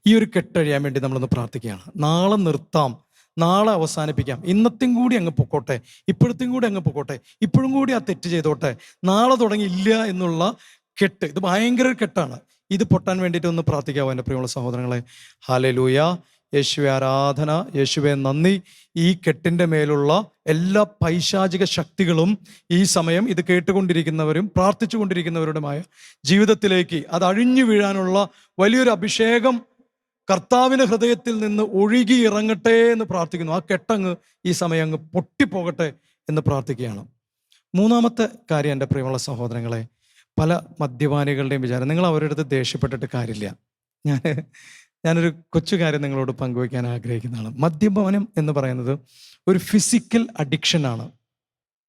S1: ഈ ഒരു കെട്ടഴിയാൻ വേണ്ടി നമ്മളൊന്ന് പ്രാർത്ഥിക്കുകയാണ്. നാളെ നിർത്താം, നാളെ അവസാനിപ്പിക്കാം, ഇന്നത്തെയും കൂടി അങ്ങ് പൊക്കോട്ടെ, ഇപ്പോഴത്തെയും കൂടി അങ്ങ് പൊക്കോട്ടെ, ഇപ്പോഴും കൂടി ആ തെറ്റ് ചെയ്തോട്ടെ, നാളെ തുടങ്ങിയില്ല എന്നുള്ള കെട്ട്, ഇത് ഭയങ്കര ഒരു കെട്ടാണ്. ഇത് പൊട്ടാൻ വേണ്ടിയിട്ട് ഒന്ന് പ്രാർത്ഥിക്കാവോ എൻ്റെ പ്രിയമുള്ള സഹോദരങ്ങളെ? ഹല്ലേലൂയ, യേശുവെ ആരാധന, യേശുവെ നന്ദി. ഈ കെട്ടിൻ്റെ മേലുള്ള എല്ലാ പൈശാചിക ശക്തികളും ഈ സമയം ഇത് കേട്ടുകൊണ്ടിരിക്കുന്നവരും പ്രാർത്ഥിച്ചു കൊണ്ടിരിക്കുന്നവരുമായ ജീവിതത്തിലേക്ക് അത് അഴിഞ്ഞു വീഴാനുള്ള വലിയൊരു അഭിഷേകം കർത്താവിൻ്റെ ഹൃദയത്തിൽ നിന്ന് ഒഴുകി ഇറങ്ങട്ടെ എന്ന് പ്രാർത്ഥിക്കുന്നു. ആ കെട്ടങ്ങ് ഈ സമയം അങ്ങ് പൊട്ടിപ്പോകട്ടെ എന്ന് പ്രാർത്ഥിക്കുകയാണ്. മൂന്നാമത്തെ കാര്യം എൻ്റെ പ്രിയമുള്ള സഹോദരങ്ങളെ, പല മദ്യപാനികളുടെയും വിചാരം, നിങ്ങൾ അവരുടെ അടുത്ത് ദേഷ്യപ്പെട്ടിട്ട് കാര്യമില്ല. ഞാനൊരു കൊച്ചു കാര്യം നിങ്ങളോട് പങ്കുവയ്ക്കാൻ ആഗ്രഹിക്കുന്നതാണ്. മദ്യപാനം എന്ന് പറയുന്നത് ഒരു ഫിസിക്കൽ അഡിക്ഷനാണ്.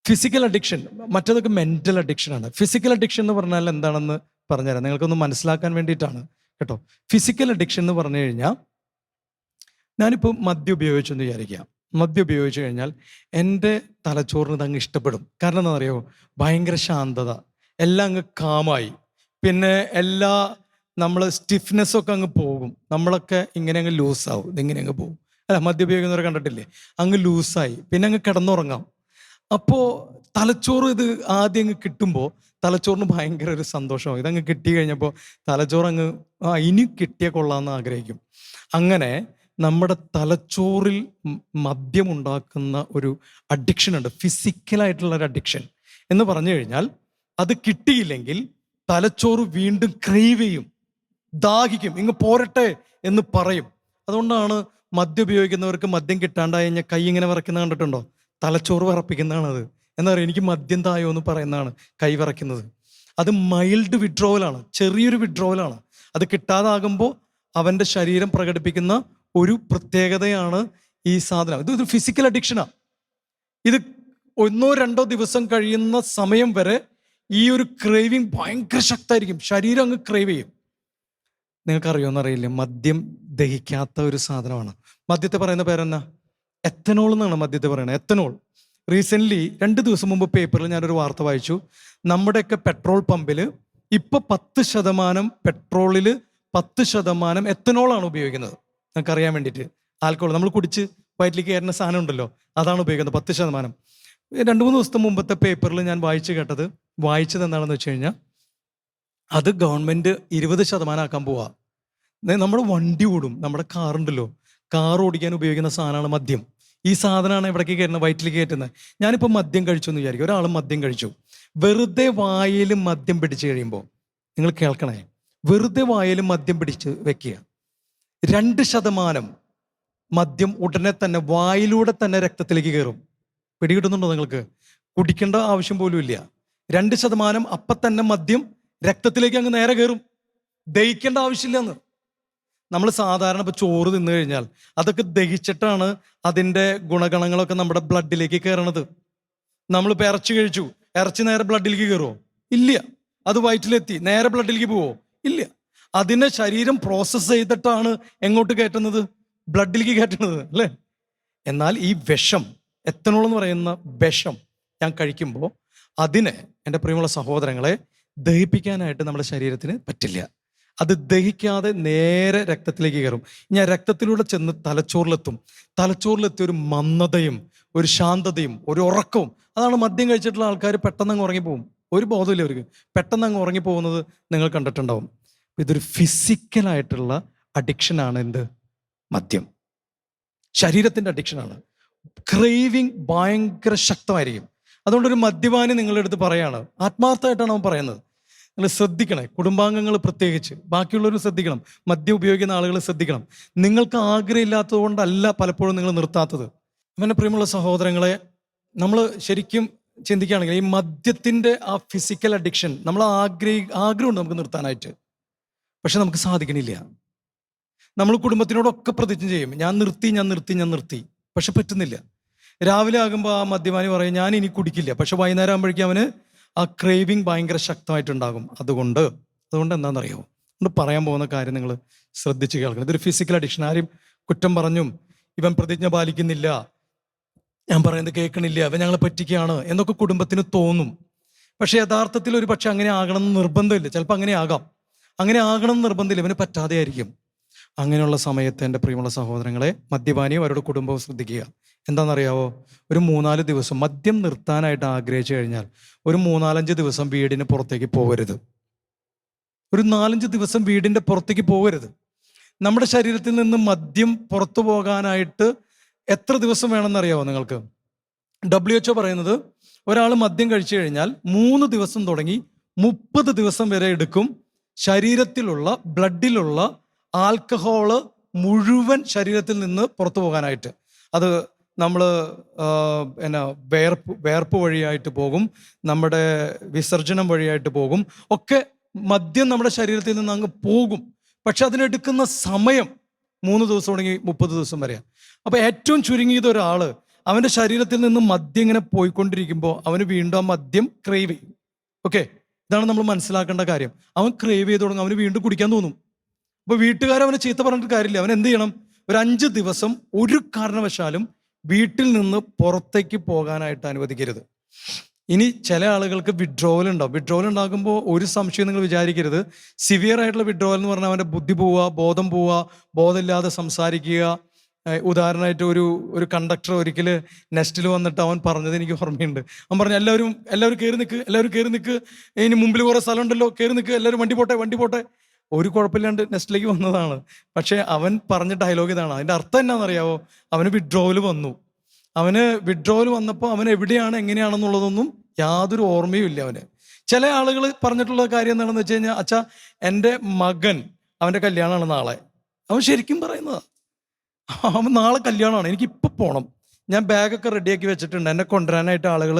S1: ഫിസിക്കൽ അഡിക്ഷൻ, മറ്റതൊക്കെ മെൻ്റൽ അഡിക്ഷനാണ്. ഫിസിക്കൽ അഡിക്ഷൻ എന്ന് പറഞ്ഞാൽ എന്താണെന്ന് പറഞ്ഞുതരാം, നിങ്ങൾക്കൊന്ന് മനസ്സിലാക്കാൻ വേണ്ടിയിട്ടാണ് കേട്ടോ. ഫിസിക്കൽ അഡിക്ഷൻ എന്ന് പറഞ്ഞു കഴിഞ്ഞാൽ, ഞാനിപ്പോൾ മദ്യം ഉപയോഗിച്ചെന്ന് വിചാരിക്കാം. മദ്യം ഉപയോഗിച്ച് കഴിഞ്ഞാൽ എൻ്റെ തലച്ചോറിന് ഇത് അങ്ങ് ഇഷ്ടപ്പെടും. കാരണം എന്താ പറയുക, ഭയങ്കര ശാന്തത, എല്ലാം അങ്ങ് കാമായി, പിന്നെ എല്ലാ നമ്മൾ സ്റ്റിഫ്നെസ്സൊക്കെ അങ്ങ് പോകും. നമ്മളൊക്കെ ഇങ്ങനെ അങ്ങ് ലൂസാവും, ഇതിങ്ങനെ അങ്ങ് പോകും. അല്ല, മദ്യം ഉപയോഗിക്കുന്നവരെ കണ്ടിട്ടില്ലേ? അങ്ങ് ലൂസായി, പിന്നെ അങ്ങ് കിടന്നുറങ്ങാം. അപ്പോൾ തലച്ചോറ് ഇത് ആദ്യം അങ്ങ് കിട്ടുമ്പോൾ തലച്ചോറിന് ഭയങ്കര ഒരു സന്തോഷമാവും. ഇതങ്ങ് കിട്ടി കഴിഞ്ഞപ്പോൾ തലച്ചോറ് അങ്ങ് ഇനി കിട്ടിയ കൊള്ളാമെന്ന് ആഗ്രഹിക്കും. അങ്ങനെ നമ്മുടെ തലച്ചോറിൽ മദ്യമുണ്ടാക്കുന്ന ഒരു അഡിക്ഷൻ ഉണ്ട്, ഫിസിക്കലായിട്ടുള്ള ഒരു അഡിക്ഷൻ എന്ന് പറഞ്ഞു കഴിഞ്ഞാൽ അത് കിട്ടിയില്ലെങ്കിൽ തലച്ചോറ് വീണ്ടും ക്രേവ് ചെയ്യും, ദാഹിക്കും, ഇങ്ങ് പോരട്ടെ എന്ന് പറയും. അതുകൊണ്ടാണ് മദ്യം ഉപയോഗിക്കുന്നവർക്ക് മദ്യം കിട്ടാണ്ടായി കഴിഞ്ഞാൽ കൈ ഇങ്ങനെ വിറയ്ക്കുന്നത് കണ്ടിട്ടുണ്ടോ? തലച്ചോറ് വിറപ്പിക്കുന്നതാണ് അത്. എന്താ പറയുക, എനിക്ക് മദ്യം തായോ എന്ന് പറയുന്നതാണ് കൈ വിറയ്ക്കുന്നത്. അത് മൈൽഡ് വിഡ്രോവലാണ്, ചെറിയൊരു വിഡ്രോവലാണ്. അത് കിട്ടാതാകുമ്പോൾ അവൻ്റെ ശരീരം പ്രകടിപ്പിക്കുന്ന ഒരു പ്രത്യേകതയാണ് ഈ സാധനം. ഇത് ഫിസിക്കൽ അഡിക്ഷനാണ്. ഇത് 1-2 ദിവസം കഴിയുന്ന സമയം വരെ ഈ ഒരു ക്രേവിങ് ഭയങ്കര ശക്തമായിരിക്കും, ശരീരം അങ്ങ് ക്രേവ് ചെയ്യും. നിങ്ങൾക്കറിയോന്നറിയില്ല, മദ്യം ദഹിക്കാത്ത ഒരു സാധനമാണ്. മദ്യത്തെ പറയുന്ന പേരെന്നാ? എത്തനോൾ എന്നാണ് മദ്യത്തെ പറയുന്നത്, എത്തനോൾ. റീസെൻ്റ്ലി 2 ദിവസം മുമ്പ് പേപ്പറിൽ ഞാനൊരു വാർത്ത വായിച്ചു. നമ്മുടെയൊക്കെ പെട്രോൾ പമ്പിൽ ഇപ്പോൾ 10% പെട്രോളിൽ 10% എത്തനോളാണ് ഉപയോഗിക്കുന്നത്. നമുക്കറിയാൻ വേണ്ടിയിട്ട്, ആൽക്കഹോൾ നമ്മൾ കുടിച്ച് വയറ്റിലേക്ക് കയറുന്ന സാധനം ഉണ്ടല്ലോ, അതാണ് ഉപയോഗിക്കുന്നത് 10%. 2-3 ദിവസത്തെ മുമ്പത്തെ പേപ്പറിൽ ഞാൻ വായിച്ചത് എന്താണെന്ന് വെച്ച് കഴിഞ്ഞാൽ, അത് ഗവൺമെൻറ് 20% ആക്കാൻ പോവാ. നമ്മുടെ വണ്ടി ഓടും, നമ്മുടെ കാറുണ്ടല്ലോ, കാർ ഓടിക്കാൻ ഉപയോഗിക്കുന്ന സാധനമാണ് മദ്യം. ഈ സാധനമാണ് എവിടേക്ക് കയറ്റുന്നത്? വയറ്റിലേക്ക് കയറ്റുന്നത്. ഞാനിപ്പോൾ മദ്യം കഴിച്ചു എന്ന് വിചാരിക്കും, ഒരാൾ മദ്യം കഴിച്ചു. വെറുതെ വായിൽ മദ്യം പിടിച്ച് കഴിയുമ്പോൾ, നിങ്ങൾ കേൾക്കണേ, വെറുതെ വായിൽ മദ്യം പിടിച്ച് വെക്കുക, 2% മദ്യം ഉടനെ തന്നെ വായിലൂടെ തന്നെ രക്തത്തിലേക്ക് കയറും. പിടികിട്ടുന്നുണ്ടോ നിങ്ങൾക്ക്? കുടിക്കേണ്ട ആവശ്യം പോലും ഇല്ല. 2% അപ്പം തന്നെ മദ്യം രക്തത്തിലേക്ക് അങ്ങ് നേരെ കയറും, ദഹിക്കേണ്ട ആവശ്യമില്ലെന്ന്. നമ്മൾ സാധാരണ ഇപ്പോൾ ചോറ് തിന്നു കഴിഞ്ഞാൽ അതൊക്കെ ദഹിച്ചിട്ടാണ് അതിൻ്റെ ഗുണഗണങ്ങളൊക്കെ നമ്മുടെ ബ്ലഡിലേക്ക് കയറണത്. നമ്മളിപ്പോൾ ഇറച്ചി കഴിച്ചു, ഇറച്ചി നേരെ ബ്ലഡിലേക്ക് കയറുമോ? ഇല്ല. അത് വയറ്റിലെത്തി നേരെ ബ്ലഡിലേക്ക് പോവോ? ഇല്ല. അതിനെ ശരീരം പ്രോസസ്സ് ചെയ്തിട്ടാണ് എങ്ങോട്ട് കയറ്റുന്നത്? ബ്ലഡിലേക്ക് കയറ്റുന്നത്, അല്ലേ? എന്നാൽ ഈ വിഷം, എത്തനോൾ എന്ന് പറയുന്ന വിഷം ഞാൻ കഴിക്കുമ്പോൾ അതിനെ, എൻ്റെ പ്രിയമുള്ള സഹോദരങ്ങളെ, ദഹിപ്പിക്കാനായിട്ട് നമ്മുടെ ശരീരത്തിന് പറ്റില്ല. അത് ദഹിക്കാതെ നേരെ രക്തത്തിലേക്ക് കയറും. ഞാൻ രക്തത്തിലൂടെ ചെന്ന് തലച്ചോറിലെത്തി ഒരു മന്ദതയും ഒരു ശാന്തതയും ഒരു ഉറക്കവും. അതാണ് മദ്യം കഴിച്ചിട്ടുള്ള ആൾക്കാർ പെട്ടെന്ന് അങ്ങ് ഉറങ്ങിപ്പോകും, ഒരു ബോധമില്ല അവർക്ക്, പെട്ടെന്ന് അങ്ങ് ഉറങ്ങിപ്പോകുന്നത് നിങ്ങൾ കണ്ടിട്ടുണ്ടാവും. ഇതൊരു ഫിസിക്കലായിട്ടുള്ള അഡിക്ഷനാണ്. എന്ത്? മദ്യം ശരീരത്തിൻ്റെ അഡിക്ഷനാണ്. ക്രേവിങ് ഭയങ്കര ശക്തമായിരിക്കും. അതുകൊണ്ടൊരു മദ്യപാനി നിങ്ങളുടെ അടുത്ത് പറയാണ്, ആത്മാർത്ഥമായിട്ടാണ് അവൻ പറയുന്നത്, നിങ്ങൾ ശ്രദ്ധിക്കണേ, കുടുംബാംഗങ്ങൾ പ്രത്യേകിച്ച്, ബാക്കിയുള്ളവർ ശ്രദ്ധിക്കണം, മദ്യം ഉപയോഗിക്കുന്ന ആളുകൾ ശ്രദ്ധിക്കണം. നിങ്ങൾക്ക് ആഗ്രഹമില്ലാത്തത് കൊണ്ടല്ല പലപ്പോഴും നിങ്ങൾ നിർത്താത്തത്. അങ്ങനെ പ്രിയമുള്ള സഹോദരങ്ങളെ, നമ്മൾ ശരിക്കും ചിന്തിക്കുകയാണെങ്കിൽ ഈ മദ്യത്തിൻ്റെ ആ ഫിസിക്കൽ അഡിക്ഷൻ നമ്മൾ ആഗ്രഹമുണ്ട് നമുക്ക് നിർത്താനായിട്ട്, പക്ഷെ നമുക്ക് സാധിക്കണില്ല. നമ്മൾ കുടുംബത്തിനോടൊക്കെ പ്രതിജ്ഞ ചെയ്യും, ഞാൻ നിർത്തി, പക്ഷെ പറ്റുന്നില്ല. രാവിലെ ആകുമ്പോൾ ആ മദ്യപാനി പറയും, ഞാൻ ഇനി കുടിക്കില്ല, പക്ഷെ വൈകുന്നേരം ആകുമ്പോഴേക്കും അവന് ആ ക്രേവിങ് ഭയങ്കര ശക്തമായിട്ടുണ്ടാകും. അതുകൊണ്ട് എന്താണെന്നറിയാമോ? അതുകൊണ്ട് പറയാൻ പോകുന്ന കാര്യം നിങ്ങൾ ശ്രദ്ധിച്ച് കേൾക്കണം. ഇതൊരു ഫിസിക്കൽ അഡിക്ഷൻ. ആരും കുറ്റം പറഞ്ഞും ഇവൻ പ്രതിജ്ഞ പാലിക്കുന്നില്ല, ഞാൻ പറയുന്നത് കേൾക്കണില്ല, ഇവൻ ഞങ്ങളെ പറ്റിക്കുകയാണ് എന്നൊക്കെ കുടുംബത്തിന് തോന്നും. പക്ഷെ യഥാർത്ഥത്തിൽ ഒരു പക്ഷെ അങ്ങനെ ആകണം എന്ന് നിർബന്ധമില്ല. ചിലപ്പോൾ അങ്ങനെ ആകണം എന്ന് നിർബന്ധമില്ല, ഇവന് പറ്റാതെ ആയിരിക്കും. അങ്ങനെയുള്ള സമയത്ത് എൻ്റെ പ്രിയമുള്ള സഹോദരങ്ങളെ, മദ്യപാനിയും അവരുടെ കുടുംബവും ശ്രദ്ധിക്കുക. എന്താണെന്നറിയാവോ? ഒരു 3-4 ദിവസം മദ്യം നിർത്താനായിട്ട് ആഗ്രഹിച്ചു കഴിഞ്ഞാൽ ഒരു 3-5 ദിവസം വീടിന് പുറത്തേക്ക് പോകരുത്. ഒരു 4-5 ദിവസം വീടിൻ്റെ പുറത്തേക്ക് പോകരുത്. നമ്മുടെ ശരീരത്തിൽ നിന്ന് മദ്യം പുറത്തു പോകാനായിട്ട് എത്ര ദിവസം വേണമെന്നറിയാവോ നിങ്ങൾക്ക്? WHO പറയുന്നത് ഒരാൾ മദ്യം കഴിച്ചു കഴിഞ്ഞാൽ 3 ദിവസം തുടങ്ങി 30 ദിവസം വരെ എടുക്കും ശരീരത്തിലുള്ള ബ്ലഡിലുള്ള ആൽക്കഹോള് മുഴുവൻ ശരീരത്തിൽ നിന്ന് പുറത്തു പോകാനായിട്ട്. അത് നമ്മൾ വേർപ്പ് വഴിയായിട്ട് പോകും, നമ്മുടെ വിസർജനം വഴിയായിട്ട് പോകും, ഒക്കെ മദ്യം നമ്മുടെ ശരീരത്തിൽ നിന്ന് അങ്ങ് പോകും. പക്ഷെ അതിനെടുക്കുന്ന സമയം 3 ദിവസം തുടങ്ങി 30 ദിവസം വരെയാണ്. അപ്പോൾ ഏറ്റവും ചുരുങ്ങിയത് ഒരാൾ അവൻ്റെ ശരീരത്തിൽ നിന്ന് മദ്യം ഇങ്ങനെ പോയിക്കൊണ്ടിരിക്കുമ്പോൾ അവന് വീണ്ടും ആ മദ്യം ക്രേവ് ചെയ്യും. ഓക്കെ, ഇതാണ് നമ്മൾ മനസ്സിലാക്കേണ്ട കാര്യം. അവൻ ക്രേവ് ചെയ്ത് തുടങ്ങും, അവന് വീണ്ടും കുടിക്കാൻ തോന്നും. അപ്പോൾ വീട്ടുകാരവനെ ചീത്ത പറഞ്ഞിട്ട് കാര്യമില്ല. അവൻ എന്ത് ചെയ്യണം? ഒരു 5 ദിവസം ഒരു കാരണവശാലും വീട്ടിൽ നിന്ന് പുറത്തേക്ക് പോകാനായിട്ട് അനുവദിക്കരുത്. ഇനി ചില ആളുകൾക്ക് വിഡ്രോവൽ ഉണ്ടാകുമ്പോൾ ഒരു സംശയം നിങ്ങൾ വിചാരിക്കരുത്. സിവിയർ ആയിട്ടുള്ള വിഡ്രോവൽ എന്ന് പറഞ്ഞാൽ അവൻ്റെ ബുദ്ധി പോവുക, ബോധം പോവുക, ബോധമില്ലാതെ സംസാരിക്കുക. ഉദാഹരണമായിട്ട് ഒരു കണ്ടക്ടർ ഒരിക്കൽ നെസ്റ്റിൽ വന്നിട്ട് അവൻ പറഞ്ഞത് എനിക്ക് ഓർമ്മയുണ്ട്. അവൻ പറഞ്ഞു, എല്ലാവരും കയറി നിൽക്ക്, ഇനി മുമ്പിൽ കുറേ സ്ഥലം ഉണ്ടല്ലോ, കയറി നിൽക്ക്, എല്ലാവരും വണ്ടി പോട്ടെ. ഒരു കുഴപ്പമില്ലാണ്ട് നെക്സ്റ്റിലേക്ക് വന്നതാണ്. പക്ഷേ അവൻ പറഞ്ഞ ഡയലോഗ് ഇതാണ്. അതിൻ്റെ അർത്ഥം എന്നാണെന്നറിയാവോ? അവന് വിഡ്രോവൽ വന്നു. അവന് വിഡ്രോവൽ വന്നപ്പോൾ അവൻ എവിടെയാണ് എങ്ങനെയാണെന്നുള്ളതൊന്നും യാതൊരു ഓർമ്മയും ഇല്ല അവന്. ചില ആളുകൾ പറഞ്ഞിട്ടുള്ള കാര്യം എന്താണെന്ന് വെച്ച് കഴിഞ്ഞാൽ, അച്ഛാ എൻ്റെ മകൻ അവൻ്റെ കല്യാണമാണ് നാളെ. അവൻ ശരിക്കും പറയുന്നതാ. അവൻ നാളെ കല്യാണമാണ്, എനിക്കിപ്പോൾ പോകണം, ഞാൻ ബാഗൊക്കെ റെഡിയാക്കി വെച്ചിട്ടുണ്ട്, എന്നെ കൊണ്ടുവരാനായിട്ട് ആളുകൾ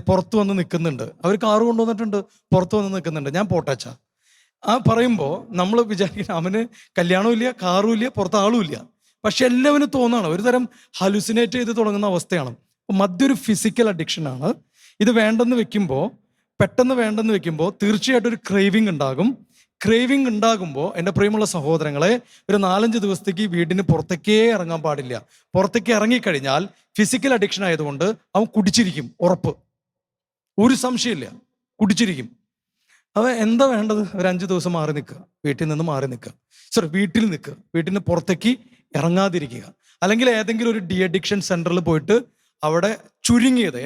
S1: പുറത്ത് വന്ന് നിൽക്കുന്നുണ്ട്, അവർ കാറ് കൊണ്ടുവന്നിട്ടുണ്ട്, പുറത്ത് വന്ന് നിൽക്കുന്നുണ്ട്, ഞാൻ പോട്ടച്ചാ. ആ പറയുമ്പോൾ നമ്മൾ വിചാരിക്കണം അവന് കല്യാണവും ഇല്ല, കാറും ഇല്ല, പുറത്ത് ആളും ഇല്ല. പക്ഷെ എല്ലാവരും തോന്നുകയാണ്, ഒരു തരം ഹലുസിനേറ്റ് ചെയ്ത് തുടങ്ങുന്ന അവസ്ഥയാണ്. മദ്യം ഒരു ഫിസിക്കൽ അഡിക്ഷനാണ്. ഇത് വേണ്ടെന്ന് വെക്കുമ്പോൾ, പെട്ടെന്ന് വേണ്ടെന്ന് വെക്കുമ്പോൾ തീർച്ചയായിട്ടും ഒരു ക്രേവിങ് ഉണ്ടാകും. ക്രേവിങ് ഉണ്ടാകുമ്പോൾ എൻ്റെ പ്രിയമുള്ള സഹോദരങ്ങളെ, ഒരു 4-5 ദിവസത്തേക്ക് വീടിന് പുറത്തേക്കേ ഇറങ്ങാൻ പാടില്ല. പുറത്തേക്ക് ഇറങ്ങിക്കഴിഞ്ഞാൽ ഫിസിക്കൽ അഡിക്ഷൻ ആയതുകൊണ്ട് അവൻ കുടിച്ചിരിക്കും, ഉറപ്പ്, ഒരു സംശയമില്ല, കുടിച്ചിരിക്കും. അവൻ എന്താ വേണ്ടത്? ഒരു 5 ദിവസം മാറി നിൽക്കുക, വീട്ടിൽ നിന്ന് മാറി നിൽക്കുക, വീട്ടിൽ നിൽക്കുക, വീട്ടിൽ നിന്ന് പുറത്തേക്ക് ഇറങ്ങാതിരിക്കുക. അല്ലെങ്കിൽ ഏതെങ്കിലും ഒരു ഡി അഡിക്ഷൻ സെന്ററിൽ പോയിട്ട് അവിടെ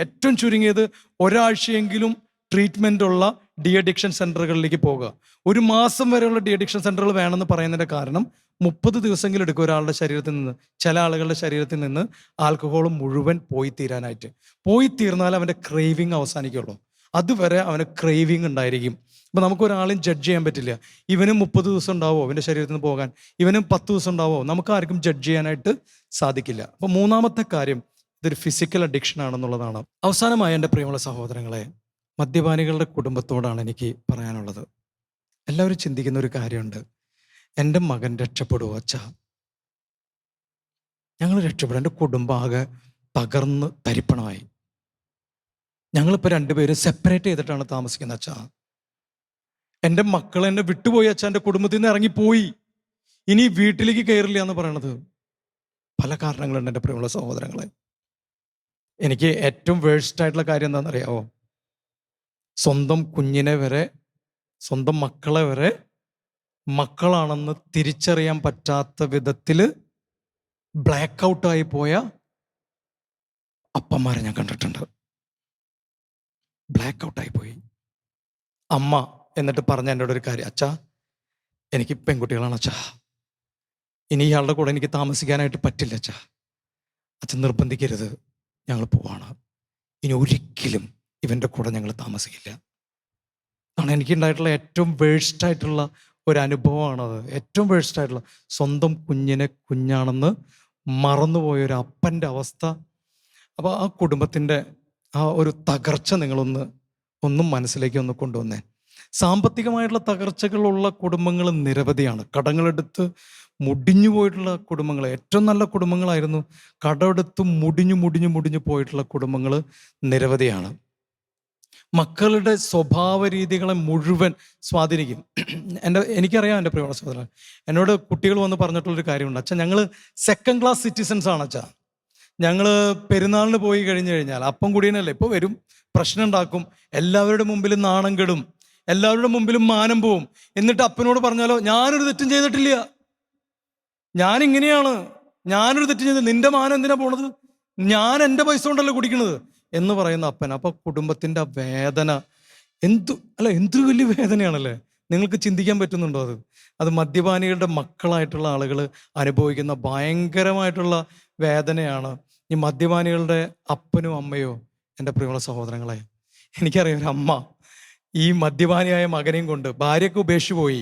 S1: ഏറ്റവും ചുരുങ്ങിയത് ഒരാഴ്ചയെങ്കിലും ട്രീറ്റ്മെൻ്റ് ഉള്ള ഡി അഡിക്ഷൻ സെന്ററുകളിലേക്ക് പോകുക. 1 മാസം വരെയുള്ള ഡി അഡിക്ഷൻ സെന്ററുകൾ വേണമെന്ന് പറയുന്നതിൻ്റെ കാരണം 30 ദിവസമെങ്കിലും എടുക്കും ഒരാളുടെ ശരീരത്തിൽ നിന്ന്, ചില ആളുകളുടെ ശരീരത്തിൽ നിന്ന് ആൽക്കഹോൾ മുഴുവൻ പോയി തീരാനായിട്ട്. പോയി തീർന്നാൽ അവൻ്റെ ക്രേവിങ് അവസാനിക്കുള്ളൂ. അതുവരെ അവന് ക്രേവിങ് ഉണ്ടായിരിക്കും. അപ്പം നമുക്കൊരാളെയും ജഡ്ജ് ചെയ്യാൻ പറ്റില്ല. ഇവനും 30 ദിവസം ഉണ്ടാവോ അവൻ്റെ ശരീരത്തിൽ നിന്ന് പോകാൻ, ഇവനും 10 ദിവസം ഉണ്ടാവോ, നമുക്ക് ആർക്കും ജഡ്ജ് ചെയ്യാനായിട്ട് സാധിക്കില്ല. അപ്പോൾ മൂന്നാമത്തെ കാര്യം, ഇതൊരു ഫിസിക്കൽ അഡിക്ഷൻ ആണെന്നുള്ളതാണ്. അവസാനമായി എൻ്റെ പ്രിയമുള്ള സഹോദരങ്ങളെ, മദ്യപാനികളുടെ കുടുംബത്തോടാണ് എനിക്ക് പറയാനുള്ളത്. എല്ലാവരും ചിന്തിക്കുന്ന ഒരു കാര്യമുണ്ട്, എൻ്റെ മകൻ രക്ഷപ്പെടുമോ അച്ഛാ? ഞങ്ങൾ രക്ഷപ്പെടും, എൻ്റെ കുടുംബം ആകെ തകർന്ന് തരിപ്പണമായി, ഞങ്ങളിപ്പോൾ 2 പേരും സെപ്പറേറ്റ് ചെയ്തിട്ടാണ് താമസിക്കുന്നത് അച്ഛാ, എൻ്റെ മക്കൾ എന്നെ വിട്ടുപോയി അച്ഛാ, എൻ്റെ കുടുംബത്തിൽ നിന്ന് ഇറങ്ങിപ്പോയി, ഇനി വീട്ടിലേക്ക് കയറില്ല എന്ന് പറയണത്. പല കാരണങ്ങളുണ്ട് എൻ്റെ പ്രിയമുള്ള സഹോദരങ്ങളെ. എനിക്ക് ഏറ്റവും വേഴ്സ്റ്റ് ആയിട്ടുള്ള കാര്യം എന്താണെന്നറിയാവോ? സ്വന്തം കുഞ്ഞിനെ വരെ, സ്വന്തം മക്കളെ വരെ മക്കളാണെന്ന് തിരിച്ചറിയാൻ പറ്റാത്ത വിധത്തിൽ ബ്ലാക്ക് ഔട്ടായി പോയ അപ്പന്മാരെ ഞാൻ കണ്ടിട്ടുണ്ട്. ബ്ലാക്ക് ഔട്ടായി പോയി. അമ്മ എന്നിട്ട് പറഞ്ഞ എന്നോട് ഒരു കാര്യം, അച്ഛാ എനിക്ക് പെൺകുട്ടികളാണ് അച്ഛാ, ഇനി ഇയാളുടെ കൂടെ എനിക്ക് താമസിക്കാനായിട്ട് പറ്റില്ല അച്ഛാ, അച്ഛൻ നിർബന്ധിക്കരുത്, ഞങ്ങൾ പോവാണ്, ഇനി ഒരിക്കലും ഇവൻ്റെ കൂടെ ഞങ്ങൾ താമസിക്കില്ല. ആണ് എനിക്കുണ്ടായിട്ടുള്ള ഏറ്റവും വേഴ്സ്റ്റായിട്ടുള്ള ഒരു അനുഭവമാണത്. ഏറ്റവും വേഴ്സ്റ്റായിട്ടുള്ള, സ്വന്തം കുഞ്ഞിനെ കുഞ്ഞാണെന്ന് മറന്നുപോയൊരു അപ്പൻ്റെ അവസ്ഥ. അപ്പോൾ ആ കുടുംബത്തിൻ്റെ ആ ഒരു തകർച്ച ഒന്നും മനസ്സിലേക്ക് ഒന്ന് കൊണ്ടുവന്നേ. സാമ്പത്തികമായിട്ടുള്ള തകർച്ചകളുള്ള കുടുംബങ്ങൾ നിരവധിയാണ്. കടങ്ങളെടുത്ത് മുടിഞ്ഞു പോയിട്ടുള്ള കുടുംബങ്ങൾ, ഏറ്റവും നല്ല കുടുംബങ്ങളായിരുന്നു, കടമെടുത്ത് മുടിഞ്ഞു പോയിട്ടുള്ള കുടുംബങ്ങൾ നിരവധിയാണ്. മക്കളുടെ സ്വഭാവ രീതികളെ മുഴുവൻ സ്വാധീനിക്കും. എനിക്കറിയാം എൻ്റെ പ്രിയമുള്ള സഹോദരൻ, എന്നോട് കുട്ടികൾ വന്ന് പറഞ്ഞിട്ടുള്ളൊരു കാര്യമുണ്ട്, അച്ഛാ ഞങ്ങൾ സെക്കൻഡ് ക്ലാസ് സിറ്റിസൺസ് ആണ് അച്ഛാ, ഞങ്ങൾ പെരുന്നാളിന് പോയി കഴിഞ്ഞാൽ അപ്പം കുടിയനല്ലേ, ഇപ്പോൾ വരും, പ്രശ്നം ഉണ്ടാക്കും, എല്ലാവരുടെ മുമ്പിലും നാണം കെടും, എല്ലാവരുടെ മുമ്പിലും മാനം പോവും, എന്നിട്ട് അപ്പനോട് പറഞ്ഞാലോ ഞാനൊരു തെറ്റും ചെയ്തിട്ടില്ല, ഞാനിങ്ങനെയാണ്, ഞാനൊരു തെറ്റും ചെയ്തില്ല, നിന്റെ മാനം എന്തിനാ പോണത്, ഞാൻ എൻ്റെ പൈസ കൊണ്ടല്ലേ കുടിക്കണത് എന്ന് പറയുന്ന അപ്പൻ. അപ്പൊ കുടുംബത്തിന്റെ വേദന എന്തൊരു വലിയ വേദനയാണല്ലേ. നിങ്ങൾക്ക് ചിന്തിക്കാൻ പറ്റുന്നുണ്ടോ? അത് മദ്യപാനികളുടെ മക്കളായിട്ടുള്ള ആളുകൾ അനുഭവിക്കുന്ന ഭയങ്കരമായിട്ടുള്ള വേദനയാണ്. ഈ മദ്യപാനികളുടെ അപ്പനും അമ്മയോ എൻ്റെ പ്രിയമുള്ള സഹോദരങ്ങളെ, എനിക്കറിയാം ഒരു അമ്മ ഈ മദ്യപാനിയായ മകനെയും കൊണ്ട്, ഭാര്യയൊക്കെ ഉപേക്ഷിച്ച് പോയി,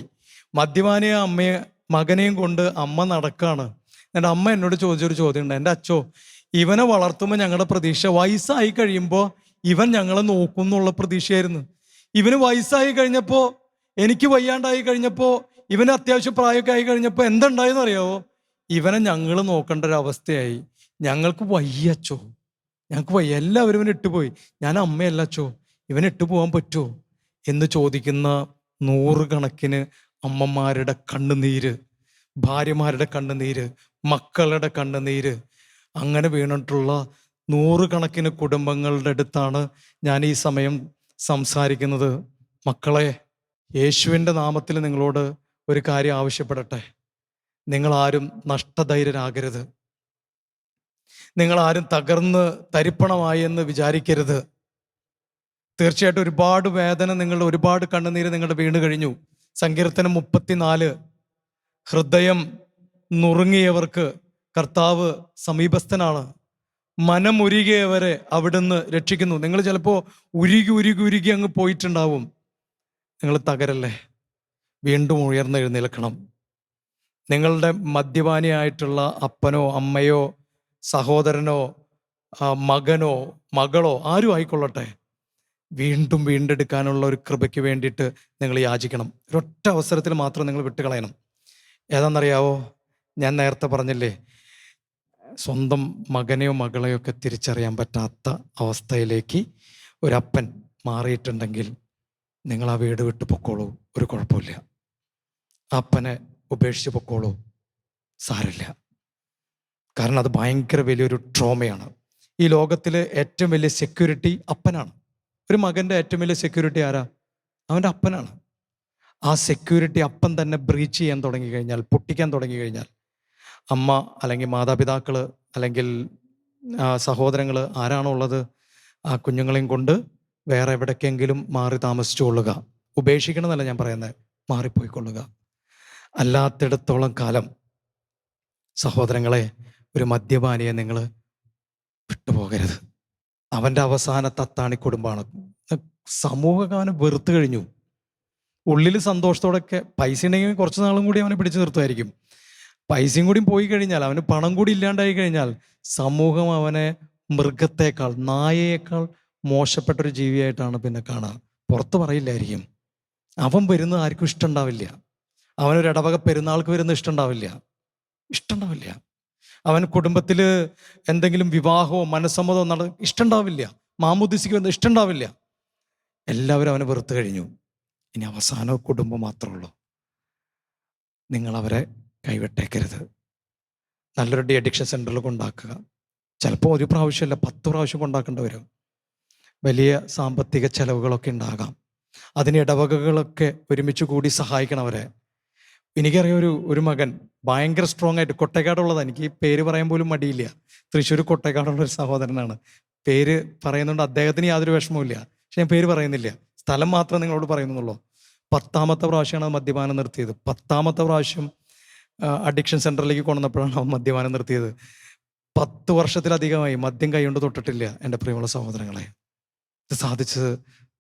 S1: മദ്യപാനിയായ മകനെയും കൊണ്ട് അമ്മ നടക്കാണ്. എൻ്റെ അമ്മ എന്നോട് ചോദിച്ചൊരു ചോദ്യമുണ്ട്, എൻ്റെ അച്ഛോ ഇവനെ വളർത്തുമ്പോൾ ഞങ്ങളുടെ പ്രതീക്ഷ വയസ്സായി കഴിയുമ്പോൾ ഇവൻ ഞങ്ങളെ നോക്കും എന്നുള്ള പ്രതീക്ഷയായിരുന്നു. ഇവന് വയസ്സായി കഴിഞ്ഞപ്പോൾ, എനിക്ക് വയ്യാണ്ടായി കഴിഞ്ഞപ്പോൾ, ഇവന് അത്യാവശ്യം പ്രായമൊക്കെ ആയി കഴിഞ്ഞപ്പോൾ എന്തുണ്ടായെന്ന് അറിയാവോ? ഇവനെ ഞങ്ങൾ നോക്കേണ്ട ഒരു അവസ്ഥയായി. ഞങ്ങൾക്ക് വയ്യച്ചോ, ഞങ്ങൾക്ക് വയ്യ, എല്ലാവരും ഇവനെ ഇട്ടുപോയി, ഞാൻ അമ്മയല്ല അച്ചോ, ഇവനെ ഇട്ടു പോകാൻ പറ്റുമോ എന്ന് ചോദിക്കുന്ന 100 കണക്കിന് അമ്മമാരുടെ കണ്ണുനീര്, ഭാര്യമാരുടെ കണ്ണുനീര്, മക്കളുടെ കണ്ണുനീര്, അങ്ങനെ വീണിട്ടുള്ള 100 കണക്കിന് കുടുംബങ്ങളുടെ അടുത്താണ് ഞാൻ ഈ സമയം സംസാരിക്കുന്നത്. മക്കളെ, യേശുവിൻ്റെ നാമത്തിൽ നിങ്ങളോട് ഒരു കാര്യം ആവശ്യപ്പെടട്ടെ, നിങ്ങളാരും നഷ്ടധൈര്യരാകരുത്, നിങ്ങളാരും തകർന്ന് തരിപ്പണമായി എന്ന് വിചാരിക്കരുത്. തീർച്ചയായിട്ടും ഒരുപാട് വേദന, ഒരുപാട് കണ്ണുനീര് നിങ്ങളുടെ വീണ് കഴിഞ്ഞു, സങ്കീർത്തനം 34, ഹൃദയം നുറുങ്ങിയവർക്ക് കർത്താവ് സമീപസ്ഥനാണ്, മനമുരുകിയവരെ അവിടുന്ന് രക്ഷിക്കുന്നു. നിങ്ങൾ ചിലപ്പോൾ ഉരുകി അങ്ങ് പോയിട്ടുണ്ടാവും. നിങ്ങൾ തകരല്ലേ, വീണ്ടും ഉയർന്നെഴുന്നേൽക്കണം. നിങ്ങളുടെ മദ്യപാനിയായിട്ടുള്ള അപ്പനോ അമ്മയോ സഹോദരനോ മകനോ മകളോ ആരും ആയിക്കൊള്ളട്ടെ, വീണ്ടും വീണ്ടെടുക്കാനുള്ള ഒരു കൃപയ്ക്ക് വേണ്ടിയിട്ട് നിങ്ങൾ യാചിക്കണം. ഒരൊറ്റ അവസരത്തിൽ മാത്രം നിങ്ങൾ വിട്ടുകളയണം. ഏതാണെന്നറിയാവോ? ഞാൻ നേരത്തെ പറഞ്ഞില്ലേ, സ്വന്തം മകനെയോ മകളെയോ ഒക്കെ തിരിച്ചറിയാൻ പറ്റാത്ത അവസ്ഥയിലേക്ക് ഒരപ്പൻ മാറിയിട്ടുണ്ടെങ്കിൽ നിങ്ങൾ ആ വീട് വിട്ട് പൊക്കോളൂ, ഒരു കുഴപ്പമില്ല. അപ്പനെ ഉപേക്ഷിച്ച് പൊക്കോളൂ, സാരമില്ല. കാരണം അത് ഭയങ്കര വലിയൊരു ട്രോമയാണ്. ഈ ലോകത്തിൽ ഏറ്റവും വലിയ സെക്യൂരിറ്റി അപ്പനാണ്. ഒരു മകൻ്റെ ഏറ്റവും വലിയ സെക്യൂരിറ്റി ആരാ? അവൻ്റെ അപ്പനാണ്. ആ സെക്യൂരിറ്റി അപ്പൻ തന്നെ ബ്രീച്ച് ചെയ്യാൻ തുടങ്ങി കഴിഞ്ഞാൽ, പൊട്ടിക്കാൻ തുടങ്ങി കഴിഞ്ഞാൽ, അമ്മ അല്ലെങ്കിൽ മാതാപിതാക്കൾ അല്ലെങ്കിൽ സഹോദരങ്ങൾ ആരാണോ ഉള്ളത്, ആ കുഞ്ഞുങ്ങളെയും കൊണ്ട് വേറെ എവിടേക്കെങ്കിലും മാറി താമസിച്ചു കൊള്ളുക. ഉപേക്ഷിക്കണമെന്നല്ല ഞാൻ പറയുന്നത്, മാറിപ്പോയിക്കൊള്ളുക. അല്ലാത്തിടത്തോളം കാലം സഹോദരങ്ങളെ, ഒരു മദ്യപാനിയെ നിങ്ങൾ വിട്ടുപോകരുത്. അവൻ്റെ അവസാനത്തെ അത്താണി കുടുംബമാണ്. സമൂഹം അവനെ വെറുത്തു കഴിഞ്ഞു. ഉള്ളിൽ സന്തോഷത്തോടൊക്കെ പൈസ ഉണ്ടെങ്കിൽ കുറച്ച് നാളും കൂടി അവനെ പിടിച്ചു നിർത്തുമായിരിക്കും. പൈസയും കൂടി പോയി കഴിഞ്ഞാൽ, അവന് പണം കൂടി ഇല്ലാണ്ടായി കഴിഞ്ഞാൽ, സമൂഹം അവനെ മൃഗത്തേക്കാൾ, നായയേക്കാൾ മോശപ്പെട്ടൊരു ജീവിയായിട്ടാണ് പിന്നെ കാണുക. പുറത്ത് പറയില്ലായിരിക്കും. അവൻ വരുന്നത് ആർക്കും ഇഷ്ടമുണ്ടാവില്ല. അവനൊരു ഇടവക പെരുന്നാൾക്ക് വരുന്നത് ഇഷ്ടമുണ്ടാവില്ല. അവൻ കുടുംബത്തിൽ എന്തെങ്കിലും വിവാഹമോ മനസ്സമ്മതമോ ഇഷ്ടമുണ്ടാവില്ല. മാമുദ്ദിസിക്ക് വരുന്നത് ഇഷ്ടമുണ്ടാവില്ല. എല്ലാവരും അവനെ വെറുത്ത് കഴിഞ്ഞു. ഇനി അവസാന കുടുംബം മാത്രമേ ഉള്ളൂ. നിങ്ങളവരെ കൈവിട്ടേക്കരുത്. നല്ലൊരു ഡി അഡിക്ഷൻ സെൻ്ററിൽ കൊണ്ടാക്കുക. ചിലപ്പോൾ ഒരു പ്രാവശ്യമല്ല 10 പ്രാവശ്യം കൊണ്ടാക്കേണ്ടി വരും. വലിയ സാമ്പത്തിക ചെലവുകളൊക്കെ ഉണ്ടാകാം. അതിന് ഇടവകകളൊക്കെ ഒരുമിച്ച് കൂടി സഹായിക്കണം അവരെ. എനിക്കറിയാം ഒരു മകൻ ഭയങ്കര സ്ട്രോങ് ആയിട്ട്, കൊട്ടേക്കാടുള്ളതാണ്, എനിക്ക് പേര് പറയാൻ പോലും മടിയില്ല. തൃശ്ശൂർ കൊട്ടേക്കാടുള്ള ഒരു സഹോദരനാണ്. പേര് പറയുന്നുണ്ട്, അദ്ദേഹത്തിന് യാതൊരു വിഷമവുമില്ല. പക്ഷെ ഞാൻ പേര് പറയുന്നില്ല, സ്ഥലം മാത്രം നിങ്ങളോട് പറയുന്നുള്ളൂ. 10ാമത്തെ പ്രാവശ്യമാണ് മദ്യപാനം നിർത്തിയത്. 10ാമത്തെ പ്രാവശ്യം അഡിക്ഷൻ സെൻ്ററിലേക്ക് കൊണ്ടുവന്നപ്പോഴാണ് അവൻ മദ്യപാനം നിർത്തിയത്. 10 വർഷത്തിലധികമായി മദ്യം കൈകൊണ്ട് തൊട്ടിട്ടില്ല. എൻ്റെ പ്രിയമുള്ള സഹോദരങ്ങളെ, ഇത് സാധിച്ചത്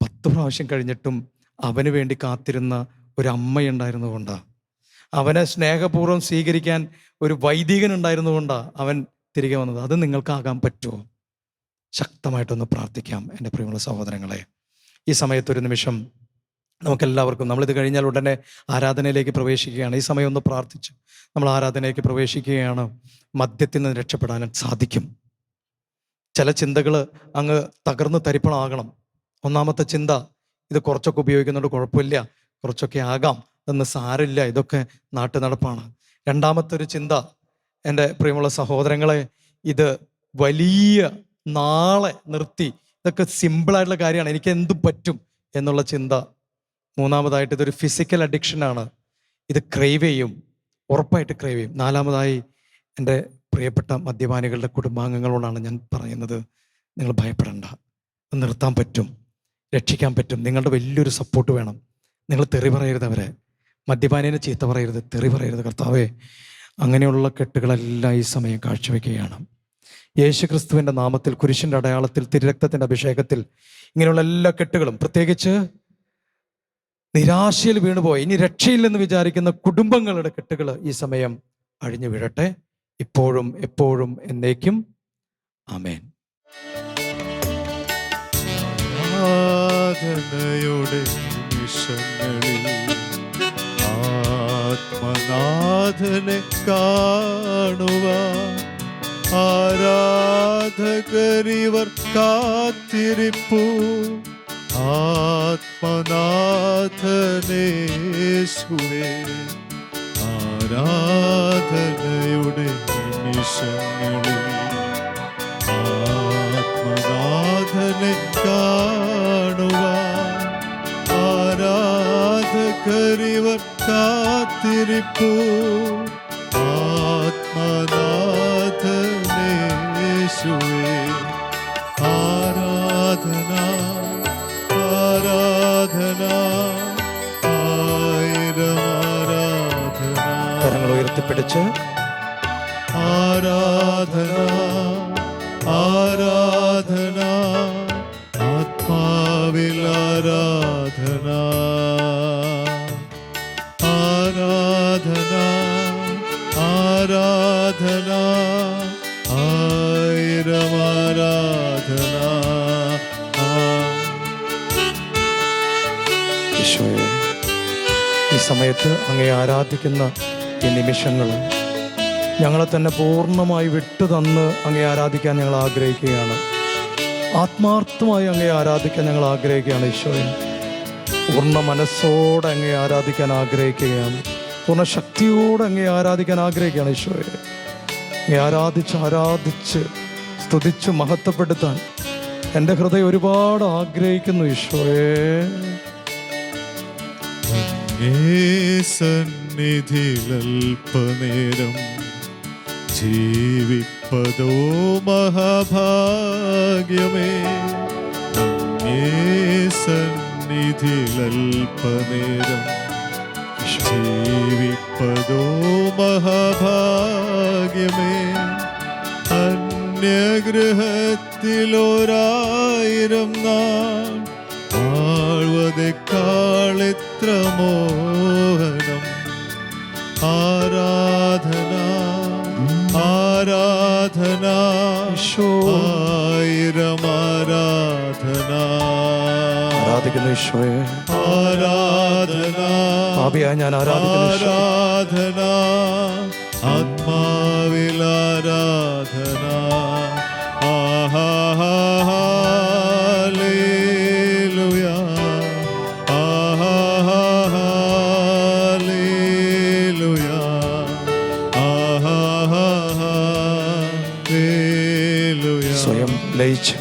S1: 10 പ്രാവശ്യം കഴിഞ്ഞിട്ടും അവന് വേണ്ടി കാത്തിരുന്ന ഒരു അമ്മയുണ്ടായിരുന്നു കൊണ്ടാണ്. അവനെ സ്നേഹപൂർവ്വം സ്വീകരിക്കാൻ ഒരു വൈദികൻ ഉണ്ടായിരുന്നു കൊണ്ടാണ് അവൻ തിരികെ വന്നത്. അത് നിങ്ങൾക്കാകാൻ പറ്റുമോ? ശക്തമായിട്ടൊന്ന് പ്രാർത്ഥിക്കാം എൻ്റെ പ്രിയമുള്ള സഹോദരങ്ങളെ. ഈ സമയത്തൊരു നിമിഷം നമുക്കെല്ലാവർക്കും, നമ്മളിത് കഴിഞ്ഞാൽ ഉടനെ ആരാധനയിലേക്ക് പ്രവേശിക്കുകയാണ്. ഈ സമയം ഒന്ന് പ്രാർത്ഥിച്ച് നമ്മൾ ആരാധനയിലേക്ക് പ്രവേശിക്കുകയാണ്. മദ്യത്തിൽ നിന്ന് രക്ഷപ്പെടാൻ സാധിക്കും. ചില ചിന്തകൾ അങ്ങ് തകർന്ന് തരിപ്പണമാകണം. ഒന്നാമത്തെ ചിന്ത, ഇത് കുറച്ചൊക്കെ ഉപയോഗിക്കുന്നുണ്ട്, കുഴപ്പമില്ല, കുറച്ചൊക്കെ ആകാം, എന്ന് സാരില്ല, ഇതൊക്കെ നാട്ടു നടപ്പാണ്. രണ്ടാമത്തെ ഒരു ചിന്ത, എൻ്റെ പ്രിയമുള്ള സഹോദരങ്ങളെ, ഇത് വലിയ നാളെ നിർത്തി, ഇതൊക്കെ സിമ്പിളായിട്ടുള്ള കാര്യമാണ്, എനിക്ക് എന്തും പറ്റും എന്നുള്ള ചിന്ത. മൂന്നാമതായിട്ട് ഇതൊരു ഫിസിക്കൽ അഡിക്ഷനാണ്, ഇത് ക്രൈവ് ചെയ്യും, ഉറപ്പായിട്ട് ക്രൈവ് ചെയ്യും. നാലാമതായി എൻ്റെ പ്രിയപ്പെട്ട മദ്യപാനികളുടെ കുടുംബാംഗങ്ങളോടാണ് ഞാൻ പറയുന്നത്, നിങ്ങൾ ഭയപ്പെടേണ്ട, നിർത്താൻ പറ്റും, രക്ഷിക്കാൻ പറ്റും. നിങ്ങളുടെ വലിയൊരു സപ്പോർട്ട് വേണം. നിങ്ങൾ തെറി പറയരുത്, അവരെ മദ്യപാനിനെ ചീത്ത പറയരുത്, തെറി പറയരുത്. കർത്താവേ, അങ്ങനെയുള്ള കെട്ടുകളെല്ലാം ഈ സമയം കാഴ്ചവെക്കുകയാണ്. യേശുക്രിസ്തുവിൻ്റെ നാമത്തിൽ, കുരിശിൻ്റെ അടയാളത്തിൽ, തിരുരക്തത്തിൻ്റെ അഭിഷേകത്തിൽ ഇങ്ങനെയുള്ള എല്ലാ കെട്ടുകളും, പ്രത്യേകിച്ച് നിരാശയിൽ വീണുപോയി ഇനി രക്ഷയില്ലെന്ന് വിചാരിക്കുന്ന കുടുംബങ്ങളുടെ കെട്ടുകൾ ഈ സമയം അഴിഞ്ഞു വീഴട്ടെ, ഇപ്പോഴും എപ്പോഴും എന്നേക്കും. ആമേൻ.
S2: ആരാധനയുടെ നിമിഷങ്ങളിൽ ആത്മനാഥനെ കാണുവാൻ ആരാധകരിവർ കാത്തിരിപ്പു. ആത്മനാഥനേശുവേ, ആരാധനയുടെ നിമിഷങ്ങളിൽ ആത്മനാഥനെ കാണുവാൻ ആരാധകരിവർ കാത്തിരിപ്പു. ആത്മനാഥനേശുവേ, ആരാധന ആരാധന. ആയിരം
S1: ഉയർത്തിപ്പിടിച്ച്
S2: ആരാധന ആരാധന ആത്മാവിൽ ആരാധന ആരാധന ആരാധന ആയിരം ആരാധന
S1: ഈശോയെ, ഈ സമയത്ത് അങ്ങയെ ആരാധിക്കുന്ന ഈ നിമിഷങ്ങൾ ഞങ്ങളെ തന്നെ പൂർണ്ണമായി വിട്ടു തന്ന് അങ്ങയെ ആരാധിക്കാൻ ഞങ്ങൾ ആഗ്രഹിക്കുകയാണ്. ആത്മാർത്ഥമായി അങ്ങയെ ആരാധിക്കാൻ ഞങ്ങൾ ആഗ്രഹിക്കുകയാണ്. ഈശോയെ, പൂർണ്ണ മനസ്സോടെ അങ്ങയെ ആരാധിക്കാൻ ആഗ്രഹിക്കുകയാണ്. പൂർണ്ണ ശക്തിയോടെ അങ്ങയെ ആരാധിക്കാൻ ആഗ്രഹിക്കുകയാണ്. ഈശോയെ, അങ്ങയെ ആരാധിച്ച് സ്തുതിച്ച് മഹത്വപ്പെടുത്താൻ എൻ്റെ ഹൃദയം ഒരുപാട് ആഗ്രഹിക്കുന്നു. ഈശോയെ,
S2: സന്നിധിയിലൽപ്പനേരം ജീവിപ്പതോ മഹാഭാഗ്യമേ. സന്നിധിയിലൽപ്പനേരം ജീവിപ്പതോ മഹാഭാഗ്യമേ. അന്യഗൃഹത്തിലൊരായിരം നാൾ ആഴ്വതേക്കാളെത്ര മോഹനം. ആരാധന ആരാധന ആയിരം ആരാധന.
S1: ആരാധിക്കുന്നു ഈശോയെ.
S2: ആരാധന
S1: പാപിയായ ഞാൻ
S2: ആരാധന ആത്മാവിൽ ആരാധന. Hallelujah hallelujah hallelujah.
S1: സ്വയം ലയിച്ച്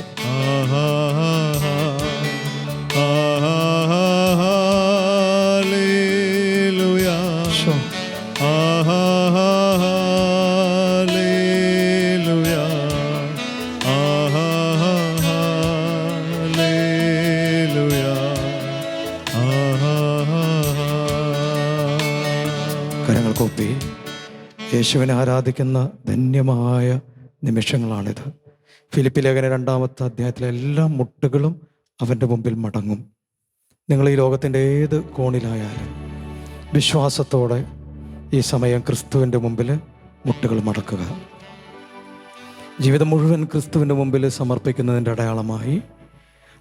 S1: കരങ്ങൾ കൂപ്പി യേശുവിനെ ആരാധിക്കുന്ന ധന്യമായ നിമിഷങ്ങളാണിത്. ഫിലിപ്പി ലേഖന 2-ാമത്തെ അധ്യായത്തിലെ എല്ലാ മുട്ടുകളും അവൻ്റെ മുമ്പിൽ മടങ്ങും. നിങ്ങൾ ഈ ലോകത്തിൻ്റെ ഏത് കോണിലായാലും വിശ്വാസത്തോടെ ഈ സമയം ക്രിസ്തുവിൻ്റെ മുമ്പിൽ മുട്ടുകൾ മടക്കുക. ജീവിതം മുഴുവൻ ക്രിസ്തുവിൻ്റെ മുമ്പിൽ സമർപ്പിക്കുന്നതിൻ്റെ അടയാളമായി,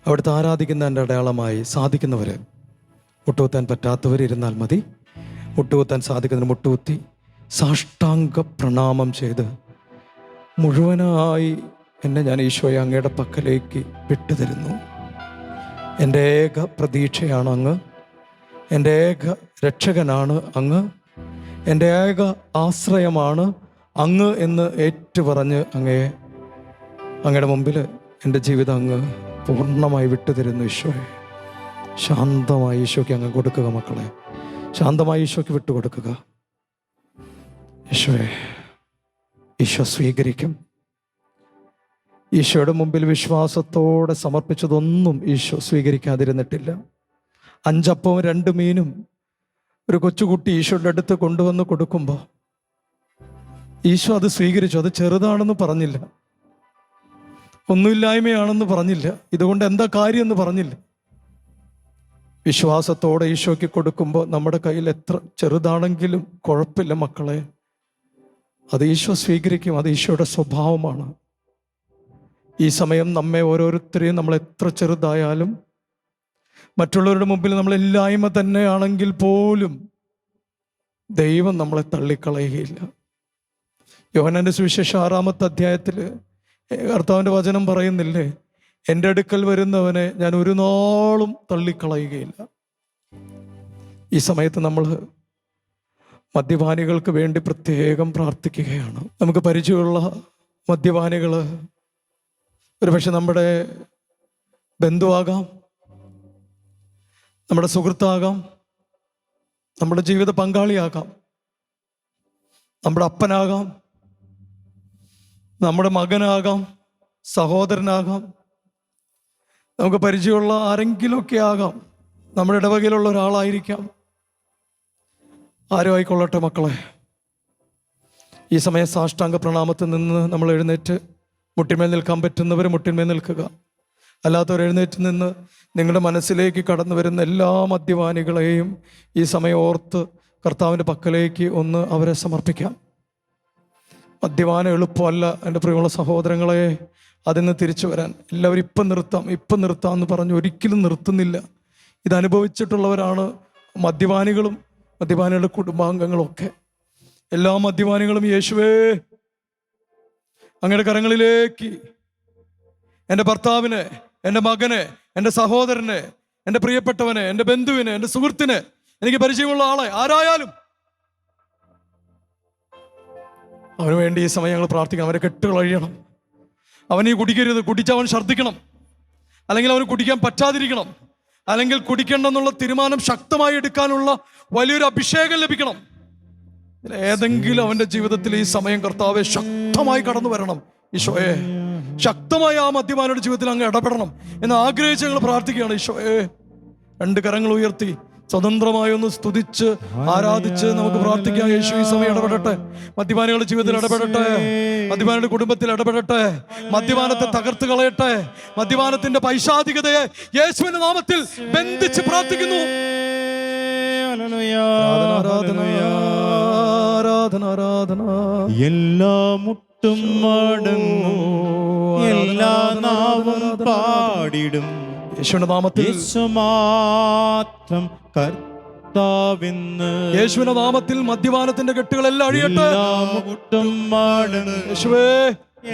S1: അവിടുത്തെ ആരാധിക്കുന്നതിൻ്റെ അടയാളമായി സാധിക്കുന്നവർ മുട്ടുകുത്താൻ പറ്റാത്തവരിരുന്നാൽ മതി. മുട്ടുകുത്താൻ സാധിക്കുന്നതിന് മുട്ടുകുത്തി സാഷ്ടാംഗ പ്രണാമം ചെയ്ത് മുഴുവനായി എന്നെ ഞാൻ ഈശോയെ അങ്ങയുടെ പക്കലേക്ക് വിട്ടുതരുന്നു. എൻ്റെ ഏക പ്രതീക്ഷയാണ് അങ്ങ്, എൻ്റെ ഏക രക്ഷകനാണ് അങ്ങ്, എൻ്റെ ഏക ആശ്രയമാണ് അങ്ങ് എന്ന് ഏറ്റുപറഞ്ഞ് അങ്ങയുടെ മുമ്പിൽ എൻ്റെ ജീവിതം അങ്ങ് പൂർണ്ണമായി വിട്ടുതരുന്നു. ഈശോയെ, ശാന്തമായി ഈശോയ്ക്ക് അങ്ങ് കൊടുക്കുക. മക്കളെ, ശാന്തമായി ഈശോയ്ക്ക് വിട്ടുകൊടുക്കുക. ഈശോയെ, ഈശോ സ്വീകരിക്കും. ഈശോയുടെ മുമ്പിൽ വിശ്വാസത്തോടെ സമർപ്പിച്ചതൊന്നും ഈശോ സ്വീകരിക്കാതിരുന്നിട്ടില്ല. 5 അപ്പവും 2 മീനും ഒരു കൊച്ചുകുട്ടി ഈശോയുടെ അടുത്ത് കൊണ്ടുവന്ന് കൊടുക്കുമ്പോൾ ഈശോ അത് സ്വീകരിച്ചു. അത് ചെറുതാണെന്ന് പറഞ്ഞില്ല, ഒന്നുമില്ലായ്മയാണെന്ന് പറഞ്ഞില്ല, ഇതുകൊണ്ട് എന്താ കാര്യമെന്ന് പറഞ്ഞില്ല. വിശ്വാസത്തോടെ ഈശോയ്ക്ക് കൊടുക്കുമ്പോൾ നമ്മുടെ കയ്യിൽ എത്ര ചെറുതാണെങ്കിലും കുഴപ്പമില്ല മക്കളെ, അത് ഈശോ സ്വീകരിക്കും. അത് ഈശോയുടെ സ്വഭാവമാണ്. ഈ സമയം നമ്മെ ഓരോരുത്തരെയും നമ്മൾ എത്ര ചെറുതായാലും മറ്റുള്ളവരുടെ മുമ്പിൽ നമ്മളില്ലായ്മ തന്നെയാണെങ്കിൽ പോലും ദൈവം നമ്മളെ തള്ളിക്കളയുകയില്ല. യോഹന്നാന്റെ സുവിശേഷം 6-ാമത്തെ അധ്യായത്തിൽ കർത്താവിൻ്റെ വചനം പറയുന്നില്ലേ, എൻ്റെ അടുക്കൽ വരുന്നവനെ ഞാൻ ഒരു നാളും തള്ളിക്കളയുകയില്ല. ഈ സമയത്ത് നമ്മൾ മദ്യപാനികൾക്ക് വേണ്ടി പ്രത്യേകം പ്രാർത്ഥിക്കുകയാണ്. നമുക്ക് പരിചയമുള്ള മദ്യപാനികൾ ഒരുപക്ഷെ നമ്മുടെ ബന്ധുവാകാം, നമ്മുടെ സുഹൃത്താകാം, നമ്മുടെ ജീവിത പങ്കാളിയാകാം, നമ്മുടെ അപ്പനാകാം, നമ്മുടെ മകനാകാം, സഹോദരനാകാം, നമുക്ക് പരിചയമുള്ള ആരെങ്കിലുമൊക്കെ ആകാം, നമ്മുടെ ഇടവകയിലുള്ള ഒരാളായിരിക്കാം. ആരും ആയിക്കൊള്ളട്ടെ മക്കളെ, ഈ സമയം സാഷ്ടാംഗ പ്രണാമത്തിൽ നിന്ന് നമ്മൾ എഴുന്നേറ്റ് മുട്ടിന്മേൽ നിൽക്കാൻ പറ്റുന്നവർ മുട്ടിന്മേൽ നിൽക്കുക. അല്ലാത്തവർ എഴുന്നേറ്റ് നിന്ന് നിങ്ങളുടെ മനസ്സിലേക്ക് കടന്നു വരുന്ന എല്ലാ മദ്യപാനികളെയും ഈ സമയം ഓർത്ത് കർത്താവിൻ്റെ പക്കലേക്ക് ഒന്ന് അവരെ സമർപ്പിക്കാം. മദ്യപാനം എളുപ്പമല്ല എൻ്റെ പ്രിയമുള്ള സഹോദരങ്ങളെ. അതിന്ന് തിരിച്ചു വരാൻ എല്ലാവരും ഇപ്പം നിർത്താം എന്ന് പറഞ്ഞ് ഒരിക്കലും നിർത്തുന്നില്ല. ഇതനുഭവിച്ചിട്ടുള്ളവരാണ് മദ്യപാനികളും മദ്യപാനികളുടെ കുടുംബാംഗങ്ങളും ഒക്കെ. എല്ലാ മദ്യപാനികളും യേശുവേ അങ്ങയുടെ കരങ്ങളിലേക്ക് എൻ്റെ ഭർത്താവിനെ, എൻ്റെ മകനെ, എൻ്റെ സഹോദരനെ, എൻ്റെ പ്രിയപ്പെട്ടവനെ, എൻ്റെ ബന്ധുവിനെ, എൻ്റെ സുഹൃത്തിനെ, എനിക്ക് പരിചയമുള്ള ആളെ ആരായാലും അവന് വേണ്ടി ഈ സമയം ഞങ്ങൾ പ്രാർത്ഥിക്കണം. അവരെ കെട്ടുകൾ അഴിയണം. അവൻ ഈ കുടിക്കരുത്, കുടിച്ചവൻ ഛർദ്ദിക്കണം, അല്ലെങ്കിൽ അവന് കുടിക്കാൻ പറ്റാതിരിക്കണം, അല്ലെങ്കിൽ കുടിക്കണ്ടെന്നുള്ള തീരുമാനം ശക്തമായി എടുക്കാനുള്ള വലിയൊരു അഭിഷേകം ലഭിക്കണം. ഏതെങ്കിലും അവൻ്റെ ജീവിതത്തിൽ ഈ സമയം കർത്താവെ ശക്തമായി കടന്നു വരണം. ഈശോയെ ശക്തമായി ആ മദ്യപാനിയുടെ ജീവിതത്തിൽ അങ്ങ് ഇടപെടണം എന്ന് ആഗ്രഹിച്ച് ഞങ്ങൾ പ്രാർത്ഥിക്കുകയാണ്. ഈശോയെ രണ്ട് കരങ്ങൾ ഉയർത്തി സ്വതന്ത്രമായി ഒന്ന് സ്തുതിച്ച് ആരാധിച്ച് നമുക്ക് പ്രാർത്ഥിക്കാം. യേശു ഈ സമയം ഇടപെടട്ടെ, മദ്യപാനികളുടെ ജീവിതത്തിൽ ഇടപെടട്ടെ, മദ്യപാനിയുടെ കുടുംബത്തിൽ ഇടപെടട്ടെ, മദ്യപാനത്തെ തകർത്ത് കളയട്ടെ. മദ്യപാനത്തിന്റെ പൈശാചികതയെ യേശുവിന്റെ നാമത്തിൽ ബന്ധിച്ച് പ്രാർത്ഥിക്കുന്നു.
S3: എല്ലാ മുട്ടും മടങ്ങും, എല്ലാ നാവും പാടിടും
S1: യേശുവിന്റെ നാമത്തിൽ.
S3: യേശു മാത്രം കർത്താവെന്ന്.
S1: യേശുവിന്റെ നാമത്തിൽ മദ്യപാനത്തിന്റെ കെട്ടുകളെല്ലാം അഴിയട്ടെ.
S3: എല്ലാ മുട്ടും മടങ്ങും,
S1: യേശുവേ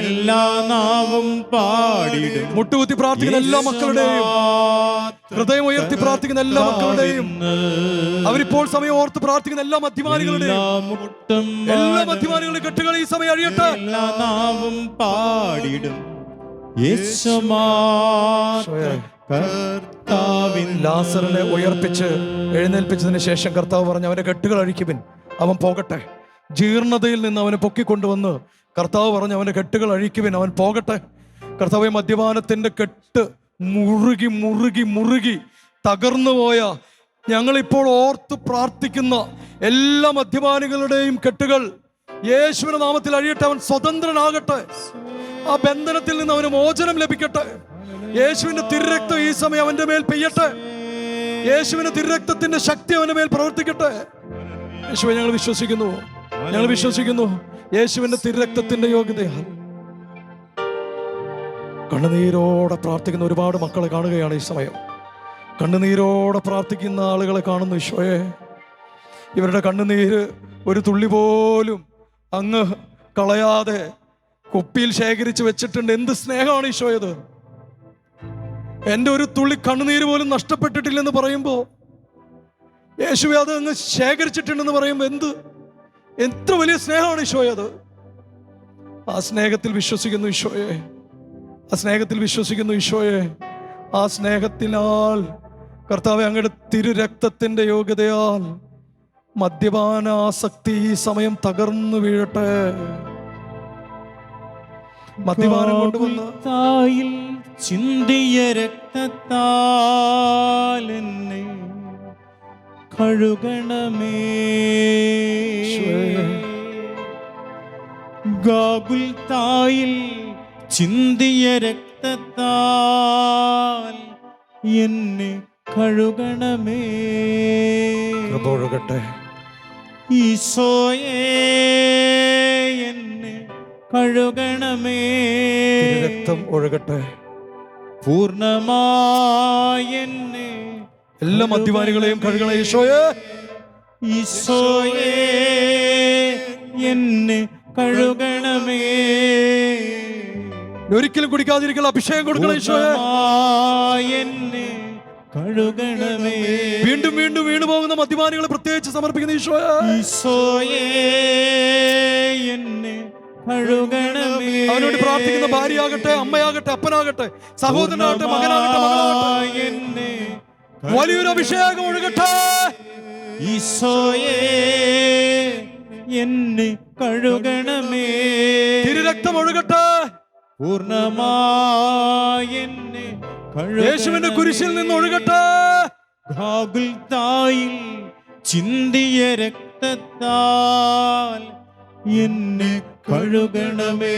S3: എല്ലാ നാവും പാടിടും.
S1: മുട്ടുകുത്തി പ്രാർത്ഥിക്കുന്ന എല്ലാ മക്കളുടെയും, ഹൃദയം ഉയർത്തി പ്രാർത്ഥിക്കുന്ന എല്ലാ മക്കളുടെയും, അവരിപ്പോൾ സമയം ഓർത്ത് പ്രാർത്ഥിക്കുന്ന എല്ലാ മദ്യപാനികളുടെയും, എല്ലാ മദ്യപാനികളുടെ കെട്ടുകൾ ഈ സമയം അഴിയട്ടെ.
S3: എല്ലാ നാവും പാടിടും യേശു കർത്താവിൻ.
S1: ലാസറിനെ ഉയർപ്പിച്ച് എഴുന്നേൽപ്പിച്ചതിന് ശേഷം കർത്താവ് പറഞ്ഞു, അവന്റെ കെട്ടുകൾ അഴിക്കുവിൻ, അവൻ പോകട്ടെ. ജീർണതയിൽ നിന്ന് അവനെ പൊക്കിക്കൊണ്ടുവന്ന് കർത്താവ് പറഞ്ഞു, അവന്റെ കെട്ടുകൾ അഴിക്കുവിൻ, അവൻ പോകട്ടെ. കർത്താവ് മദ്യപാനത്തിന്റെ കെട്ട് മുറുകി മുറുകി മുറുകി തകർന്നു പോയ, ഞങ്ങളിപ്പോൾ ഓർത്ത് പ്രാർത്ഥിക്കുന്ന എല്ലാ മദ്യപാനികളുടെയും കെട്ടുകൾ യേശുവിന്റെ നാമത്തിൽ അഴിയട്ടെ. അവൻ സ്വതന്ത്രനാകട്ടെ. ആ ബന്ധനത്തിൽ നിന്ന് അവന് മോചനം ലഭിക്കട്ടെ. യേശുവിന്റെ തിരുരക്തം ഈ സമയം അവന്റെ മേൽ പെയ്യട്ടെ. യേശുവിന്റെ തിരുരക്തത്തിന്റെ ശക്തി അവന്റെ മേൽ പ്രവർത്തിക്കട്ടെ. യേശുവെ ഞങ്ങൾ വിശ്വസിക്കുന്നു, യേശുവിന്റെ തിരുരക്തത്തിന്റെ യോഗ്യതയാൽ. കണ്ണുനീരോടെ പ്രാർത്ഥിക്കുന്ന ഒരുപാട് മക്കളെ കാണുകയാണ് ഈ സമയം. കണ്ണുനീരോടെ പ്രാർത്ഥിക്കുന്ന ആളുകളെ കാണുന്നു. ഈശോയെ ഇവരുടെ കണ്ണുനീര് ഒരു തുള്ളി പോലും അങ്ങ് കളയാതെ കുപ്പിയിൽ ശേഖരിച്ച് വെച്ചിട്ടുണ്ട്. എന്ത് സ്നേഹമാണ് ഈശോയത്. എൻ്റെ ഒരു തുള്ളി കണ്ണുനീര് പോലും നഷ്ടപ്പെട്ടിട്ടില്ലെന്ന് പറയുമ്പോൾ, യേശുവെ അത് അങ്ങ് ശേഖരിച്ചിട്ടുണ്ടെന്ന് പറയുമ്പോൾ എത്ര വലിയ സ്നേഹമാണ് ഈശോയത്. ആ സ്നേഹത്തിൽ വിശ്വസിക്കുന്നു ഈശോയെ, ആ സ്നേഹത്തിനാൽ കർത്താവെ അങ്ങയുടെ തിരുരക്തത്തിന്റെ യോഗ്യതയാൽ മദ്യപാന ആസക്തി ഈ സമയം തകർന്നു വീഴട്ടെ. മദ്യപാനം കൊണ്ടുവന്ന്
S3: തായിൽ ചിന്തിയ രക്തത്താൽ എന്നെ കഴുകണമേ. ഗാഗുൽത്തായിൽ ചിന്തിയ രക്തത്താൽ എന്നെ കഴുകണമേ.
S1: ഒഴുകട്ടെ
S3: ഈശോയേ എന്നെ കഴുകണമേ.
S1: രക്തം ഒഴുകട്ടെ
S3: പൂർണ്ണമായി എന്നെ.
S1: എല്ലാ മദ്യപാനികളെയും കഴുകണേ ഈശോയേ.
S3: ഈശോയേ എന്നെ കഴുകണമേ.
S1: ഒരിക്കലും കുടിക്കാതിരിക്കുന്ന അഭിഷേകം കൊടുക്കണം ഈശോയേ.
S3: എന്നെ കഴുകണമേ.
S1: വീണ്ടും വീണ്ടും വീണു പോകുന്ന മദ്യപാനികളെ പ്രത്യേകിച്ച് സമർപ്പിക്കുന്ന ഈശോയേ.
S3: ഈശോയേ എന്നെ കഴുകണമേ.
S1: അവനോട് പ്രാർത്ഥിക്കുന്ന ഭാര്യയാകട്ടെ, അമ്മയാകട്ടെ, അപ്പനാകട്ടെ, സഹോദരനാകട്ടെ, മകനാകട്ടെ, മകളാകട്ടെ,
S3: എന്നെ
S1: വലിയൊരു അഭിഷേകം ഒഴുകട്ടെ.
S3: ഈശോയേ എന്നെ കഴുകണമേ.
S1: തിരുരക്തം ഒഴുകട്ടെ.
S3: പൂർണ്ണമായി എന്നെ
S1: യേശുവിന്റെ കുരിശിൽ നിന്ന് ഒഴുകട്ടെ.
S3: ഗാഗുൽത്തായിൽ ചിന്തിയ രക്തത്താൽ എന്നെ കഴുകണമേ.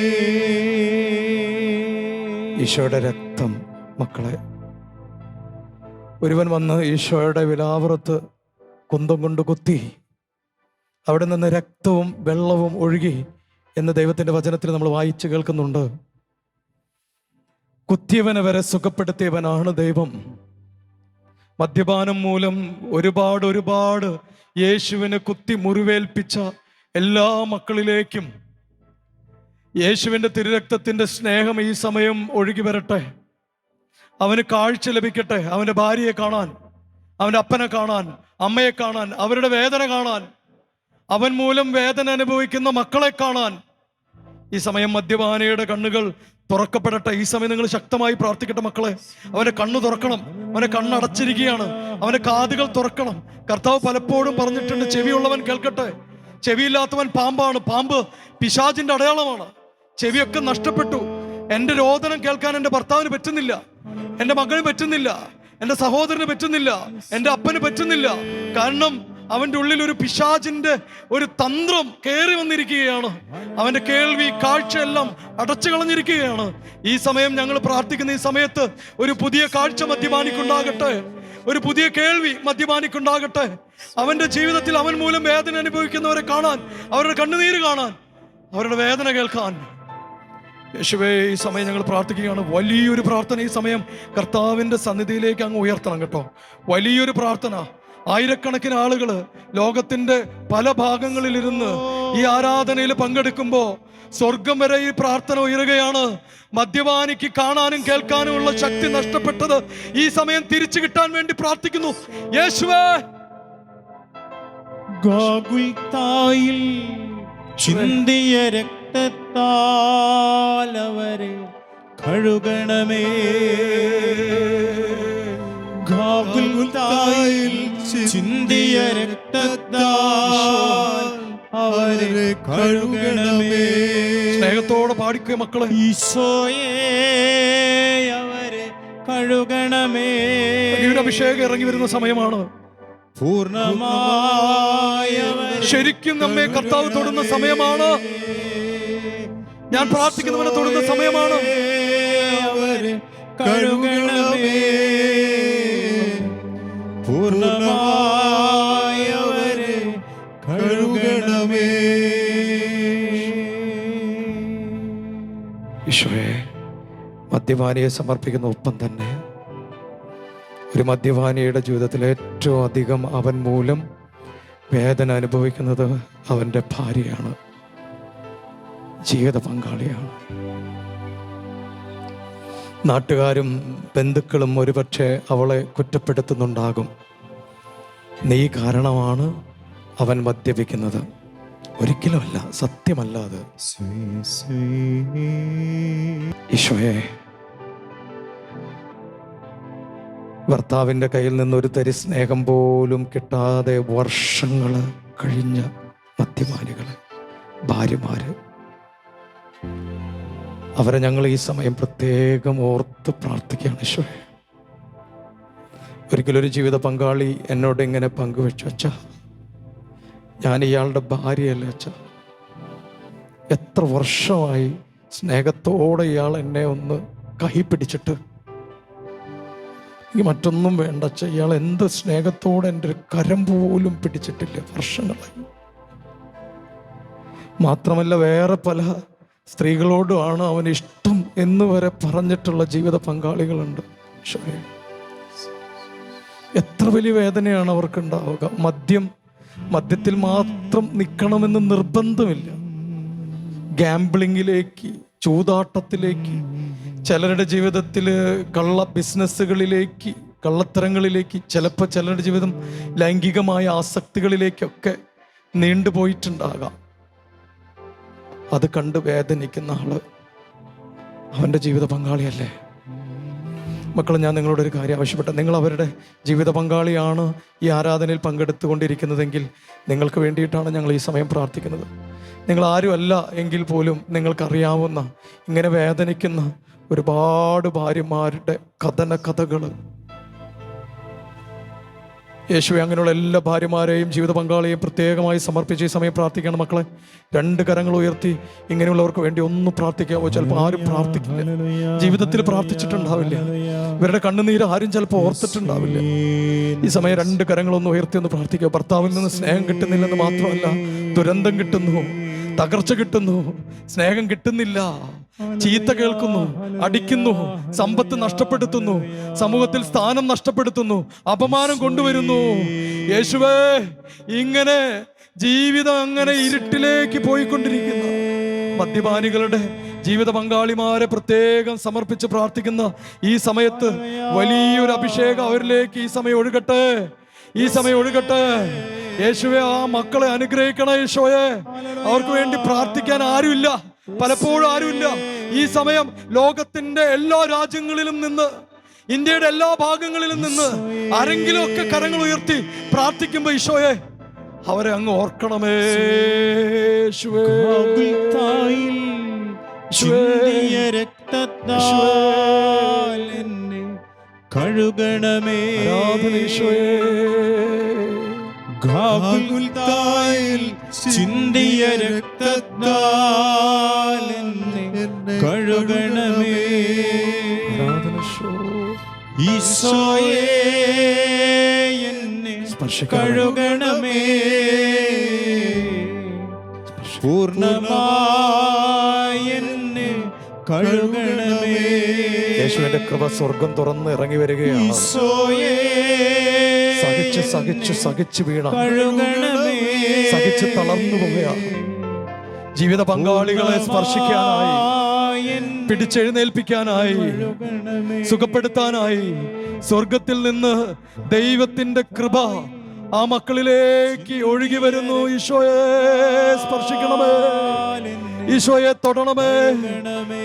S1: ഈശോയുടെ രക്തം മക്കളെ, ഒരുവൻ വന്ന് ഈശോയുടെ വിലാപുറത്ത് കുന്തം കൊണ്ട് കുത്തി, അവിടെ നിന്ന് രക്തവും വെള്ളവും ഒഴുകി എന്ന് ദൈവത്തിൻ്റെ വചനത്തിൽ നമ്മൾ വായിച്ചു കേൾക്കുന്നുണ്ട്. കുത്തിയവനെ വരെ സുഖപ്പെടുത്തിയവനാണ് ദൈവം. മദ്യപാനം മൂലം ഒരുപാട് യേശുവിനെ കുത്തി മുറിവേൽപ്പിച്ച എല്ലാ മക്കളിലേക്കും യേശുവിൻ്റെ തിരുരക്തത്തിൻ്റെ സ്നേഹം ഈ സമയം ഒഴുകി വരട്ടെ. അവന് കാഴ്ച ലഭിക്കട്ടെ, അവൻ്റെ ഭാര്യയെ കാണാൻ, അവൻ്റെ അപ്പനെ കാണാൻ, അമ്മയെ കാണാൻ, അവരുടെ വേദന കാണാൻ, അവൻ മൂലം വേദന അനുഭവിക്കുന്ന മക്കളെ കാണാൻ. ഈ സമയം മദ്യപാനിയുടെ കണ്ണുകൾ തുറക്കപ്പെടട്ടെ. ഈ സമയം നിങ്ങൾ ശക്തമായി പ്രാർത്ഥിക്കട്ടെ മക്കളെ. അവന്റെ കണ്ണ് തുറക്കണം. അവന്റെ കണ്ണടച്ചിരിക്കുകയാണ്, അവന്റെ കാതുകൾ തുറക്കണം. കർത്താവ് പലപ്പോഴും പറഞ്ഞിട്ടുണ്ട്, ചെവിയുള്ളവൻ കേൾക്കട്ടെ. ചെവിയില്ലാത്തവൻ പാമ്പാണ്. പാമ്പ് പിശാചിന്റെ അടയാളമാണ്. ചെവിയൊക്കെ നഷ്ടപ്പെട്ടു. എൻ്റെ രോദനം കേൾക്കാൻ എൻ്റെ ഭർത്താവിന് പറ്റുന്നില്ല, എൻ്റെ മകന് പറ്റുന്നില്ല, എൻ്റെ സഹോദരന് പറ്റുന്നില്ല, എൻ്റെ അപ്പന് പറ്റുന്നില്ല. കാരണം അവൻ്റെ ഉള്ളിൽ ഒരു പിശാചിന്റെ ഒരു തന്ത്രം കയറി വന്നിരിക്കുകയാണ്. അവന്റെ കേൾവി, കാഴ്ച എല്ലാം അടച്ചു കളഞ്ഞിരിക്കുകയാണ്. ഈ സമയം ഞങ്ങൾ പ്രാർത്ഥിക്കുന്ന ഈ സമയത്ത് ഒരു പുതിയ കാഴ്ച മദ്യപാനിക്കുണ്ടാകട്ടെ, ഒരു പുതിയ കേൾവി മദ്യപാനിക്കുണ്ടാകട്ടെ. അവന്റെ ജീവിതത്തിൽ അവൻ മൂലം വേദന അനുഭവിക്കുന്നവരെ കാണാൻ, അവരുടെ കണ്ണുനീര് കാണാൻ, അവരുടെ വേദന കേൾക്കാൻ. യേശുവേ, ഈ സമയം ഞങ്ങൾ പ്രാർത്ഥിക്കുകയാണ്. വലിയൊരു പ്രാർത്ഥന ഈ സമയം കർത്താവിൻ്റെ സന്നിധിയിലേക്ക് അങ്ങ് ഉയർത്തണം കേട്ടോ. വലിയൊരു പ്രാർത്ഥന. ആയിരക്കണക്കിന് ആളുകൾ ലോകത്തിന്റെ പല ഭാഗങ്ങളിലിരുന്ന് ഈ ആരാധനയിൽ പങ്കെടുക്കുമ്പോൾ സ്വർഗം വരെ ഈ പ്രാർത്ഥന ഉയരുകയാണ്. മദ്യപാനിക്ക് കാണാനും കേൾക്കാനും ഉള്ള ശക്തി നഷ്ടപ്പെട്ടത് ഈ സമയം തിരിച്ചു കിട്ടാൻ വേണ്ടി പ്രാർത്ഥിക്കുന്നു. യേശുവേ,
S3: ഗോഗുൽത്തായിൽ ചിന്തിയ രക്തത്താൽ അവരെ കഴുകണമേ. ഗോഗുൽത്തായിൽ ചിന്തിയ രക്തത്താൽ അവരെ കഴുകണമേ.
S1: സ്നേഹത്തോടെ പാടിക്കുക മക്കളെ.
S3: ഈശോയെ അവരെ കഴുകണമേ.
S1: അഭിഷേകം ഇറങ്ങി വരുന്ന സമയമാണ്.
S3: പൂർണ്ണമായ
S1: ശരിക്കും നമ്മെ കർത്താവ് തൊടുന്ന സമയമാണ്. ഞാൻ പ്രാർത്ഥിക്കുന്നവനെ തൊടുന്ന സമയമാണ്.
S3: അവരെ കഴുകണമേ. പൂർണ്ണമായ അവരെ കഴുകണമേ.
S1: ഈശോയെ, മദ്യപാനിയെ സമർപ്പിക്കുന്ന ഒപ്പം തന്നെ ഒരു മദ്യപാനിയുടെ ജീവിതത്തിൽ ഏറ്റവും അധികം അവൻ മൂലം വേദന അനുഭവിക്കുന്നത് അവൻ്റെ ഭാര്യയാണ്, ജീവിത പങ്കാളിയാണ്. നാട്ടുകാരും ബന്ധുക്കളും ഒരുപക്ഷെ അവളെ കുറ്റപ്പെടുത്തുന്നുണ്ടാകും. നീ കാരണമാണ് അവൻ മദ്യപിക്കുന്നത്. ഒരിക്കലുമല്ല, സത്യമല്ല അത്. ഈശോയെ, ഭർത്താവിൻ്റെ കയ്യിൽ നിന്നൊരു തരി സ്നേഹം പോലും കിട്ടാതെ വർഷങ്ങൾ കഴിഞ്ഞ മദ്യപാനികൾ, ഭാര്യമാര്, അവരെ ഞങ്ങൾ ഈ സമയം പ്രത്യേകം ഓർത്ത് പ്രാർത്ഥിക്കുകയാണ്. ഈശോയെ, ഒരിക്കലൊരു ജീവിത പങ്കാളി എന്നോട് ഇങ്ങനെ പങ്കുവെച്ചു, അച്ഛാ, ഞാൻ ഇയാളുടെ ഭാര്യയല്ലേ അച്ഛാ, എത്ര വർഷമായി സ്നേഹത്തോടെ ഇയാൾ എന്നെ ഒന്ന് കൈ പിടിച്ചിട്ട്, എനിക്ക് മറ്റൊന്നും വേണ്ട അച്ഛ, ഇയാൾ എന്ത് സ്നേഹത്തോടെ എൻ്റെ ഒരു കരം പോലും പിടിച്ചിട്ടില്ല വർഷങ്ങളായി. മാത്രമല്ല വേറെ പല സ്ത്രീകളോടുമാണ് അവന് ഇഷ്ടം എന്ന് വരെ പറഞ്ഞിട്ടുള്ള ജീവിത പങ്കാളികളുണ്ട്. എത്ര വലിയ വേദനയാണ് അവർക്കുണ്ടാവുക. മദ്യത്തിൽ മാത്രം നിൽക്കണമെന്ന് നിർബന്ധമില്ല. ഗാംബ്ലിങ്ങിലേക്ക്, ചൂതാട്ടത്തിലേക്ക്, ചിലരുടെ ജീവിതത്തിൽ കള്ള ബിസിനസ്സുകളിലേക്ക്, കള്ളത്തരങ്ങളിലേക്ക്, ചിലപ്പോൾ ചിലരുടെ ജീവിതം ലൈംഗികമായ ആസക്തികളിലേക്കൊക്കെ നീണ്ടുപോയിട്ടുണ്ടാകാം. അത് കണ്ട് വേദനിക്കുന്ന ആള് അവൻ്റെ ജീവിത പങ്കാളിയല്ലേ? മക്കളെ, ഞാൻ നിങ്ങളോട് ഒരു കാര്യം ആവശ്യപ്പെട്ട, നിങ്ങൾ അവരുടെ ജീവിത പങ്കാളിയാണ് ഈ ആരാധനയിൽ പങ്കെടുത്തുകൊണ്ടിരിക്കുന്നതെങ്കിൽ നിങ്ങൾക്ക് വേണ്ടിയിട്ടാണ് ഞങ്ങൾ ഈ സമയം പ്രാർത്ഥിക്കുന്നത്. നിങ്ങൾ ആരുമല്ല എങ്കിൽ പോലും നിങ്ങൾക്കറിയാവുന്ന ഇങ്ങനെ വേദനിക്കുന്ന ഒരുപാട് ഭാര്യമാരുടെ കഥന കഥകൾ യേശുവെ, അങ്ങനെയുള്ള എല്ലാ ഭാര്യമാരെയും ജീവിത പങ്കാളിയെയും പ്രത്യേകമായി സമർപ്പിച്ച് ഈ സമയം പ്രാർത്ഥിക്കണം. മക്കളെ, 2 കരങ്ങൾ ഉയർത്തി ഇങ്ങനെയുള്ളവർക്ക് വേണ്ടി ഒന്ന് പ്രാർത്ഥിക്കാവോ? ചിലപ്പോൾ ആരും പ്രാർത്ഥിക്കില്ല, ജീവിതത്തിൽ പ്രാർത്ഥിച്ചിട്ടുണ്ടാവില്ല, ഇവരുടെ കണ്ണുനീര് ആരും ചിലപ്പോൾ ഓർത്തിട്ടുണ്ടാവില്ല. ഈ സമയം 2 കരങ്ങളൊന്ന് ഉയർത്തി ഒന്ന് പ്രാർത്ഥിക്കുക. ഭർത്താവിൽ നിന്ന് സ്നേഹം കിട്ടുന്നില്ലെന്ന് മാത്രമല്ല, ദുരന്തം കിട്ടുന്നു, തകർച്ച കിട്ടുന്നു, സ്നേഹം കിട്ടുന്നില്ല, ചീത്ത കേൾക്കുന്നു, അടിക്കുന്നു, സമ്പത്ത് നഷ്ടപ്പെടുത്തുന്നു, സമൂഹത്തിൽ സ്ഥാനം നഷ്ടപ്പെടുത്തുന്നു, അപമാനം കൊണ്ടുവരുന്നു. യേശുവേ, ഇങ്ങനെ ജീവിതം അങ്ങനെ ഇരുട്ടിലേക്ക് പോയിക്കൊണ്ടിരിക്കുന്നു. മദ്യപാനികളുടെ ജീവിത പങ്കാളിമാരെ പ്രത്യേകം സമർപ്പിച്ച് പ്രാർത്ഥിക്കുന്ന ഈ സമയത്ത് വലിയൊരു അഭിഷേകം അവരിലേക്ക് ഈ സമയം ഒഴുകട്ടെ, ഈ സമയം ഒഴുകട്ടെ. യേശുവെ, ആ മക്കളെ അനുഗ്രഹിക്കണം. യേശുവേ, അവർക്ക് വേണ്ടി പ്രാർത്ഥിക്കാൻ ആരുമില്ല, പലപ്പോഴും ആരുമില്ല. ഈ സമയം ലോകത്തിന്റെ എല്ലാ രാജ്യങ്ങളിലും നിന്ന്, ഇന്ത്യയുടെ എല്ലാ ഭാഗങ്ങളിലും നിന്ന് ആരെങ്കിലും ഒക്കെ കരങ്ങൾ ഉയർത്തി പ്രാർത്ഥിക്കുമ്പോ ഈശോയെ അവരെ അങ്ങ് ഓർക്കണമേ.
S3: രക്തത്താൽ എന്നെ കഴുകണമേ. ഗാഗുൽത്തായിൽ ചിന്തിയ രക്തത്താൽ എന്നെ കഴുകണമേ. ഈശോയേ, എന്നെ കഴുകണമേ, പൂർണ്ണമായി എന്നെ കഴുകണമേ.
S1: യേശുവിന്റെ കൃപ സ്വർഗം തുറന്ന് ഇറങ്ങി വരികയാണ്.
S3: ഈശോയേ,
S1: സഹിച്ച് സഹിച്ച് സഹിച്ച് വീണ,
S3: സഹിച്ച്
S1: തളർന്നു പോവുകയാണ്. ജീവിത പങ്കാളികളെ സ്പർശിക്കാനായി, പിടിച്ചെഴുന്നേൽപ്പിക്കാനായി, സുഖപ്പെടുത്താനായി സ്വർഗത്തിൽ നിന്ന് ദൈവത്തിന്റെ കൃപ ആ മക്കളിലേക്ക് ഒഴുകി വരുന്നു. ഈശോയെ സ്പർശിക്കണമേ, ഈശോയെ തൊടണമേ,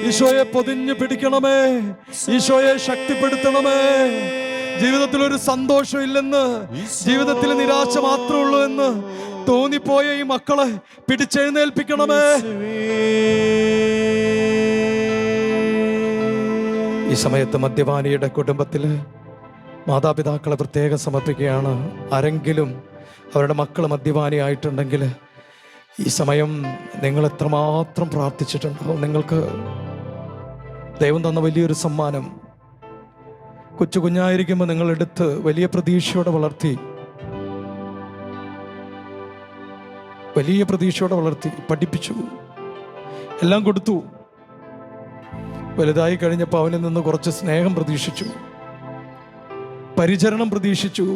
S1: ഈശോയെ പൊതിഞ്ഞു പിടിക്കണമേ, ഈശോയെ ശക്തിപ്പെടുത്തണമേ. ജീവിതത്തിൽ ഒരു സന്തോഷം ഇല്ലെന്ന്, ജീവിതത്തിൽ നിരാശ മാത്രമേ ഉള്ളൂ എന്ന് തോന്നിപ്പോയ ഈ മക്കളെ പിടിച്ചെഴുന്നേൽപ്പിക്കണമേ. ഈ സമയത്ത് മദ്യപാനിയുടെ കുടുംബത്തില് മാതാപിതാക്കളെ പ്രത്യേകം സമർപ്പിക്കുകയാണ്. ആരെങ്കിലും അവരുടെ മക്കൾ മദ്യപാനി ആയിട്ടുണ്ടെങ്കിൽ ഈ സമയം നിങ്ങൾ എത്രമാത്രം പ്രാർത്ഥിച്ചിട്ടുണ്ടാവും. നിങ്ങൾക്ക് ദൈവം തന്ന വലിയൊരു സമ്മാനം കൊച്ചു കുഞ്ഞായിരിക്കുമ്പോൾ നിങ്ങളെടുത്ത് വലിയ പ്രതീക്ഷയോടെ വളർത്തി, വലിയ പ്രതീക്ഷയോടെ വളർത്തി, പഠിപ്പിച്ചു, എല്ലാം കൊടുത്തു. വലുതായി കഴിഞ്ഞപ്പോൾ അവനിൽ നിന്ന് കുറച്ച് സ്നേഹം പ്രതീക്ഷിച്ചു, പരിചരണം പ്രതീക്ഷിച്ചു,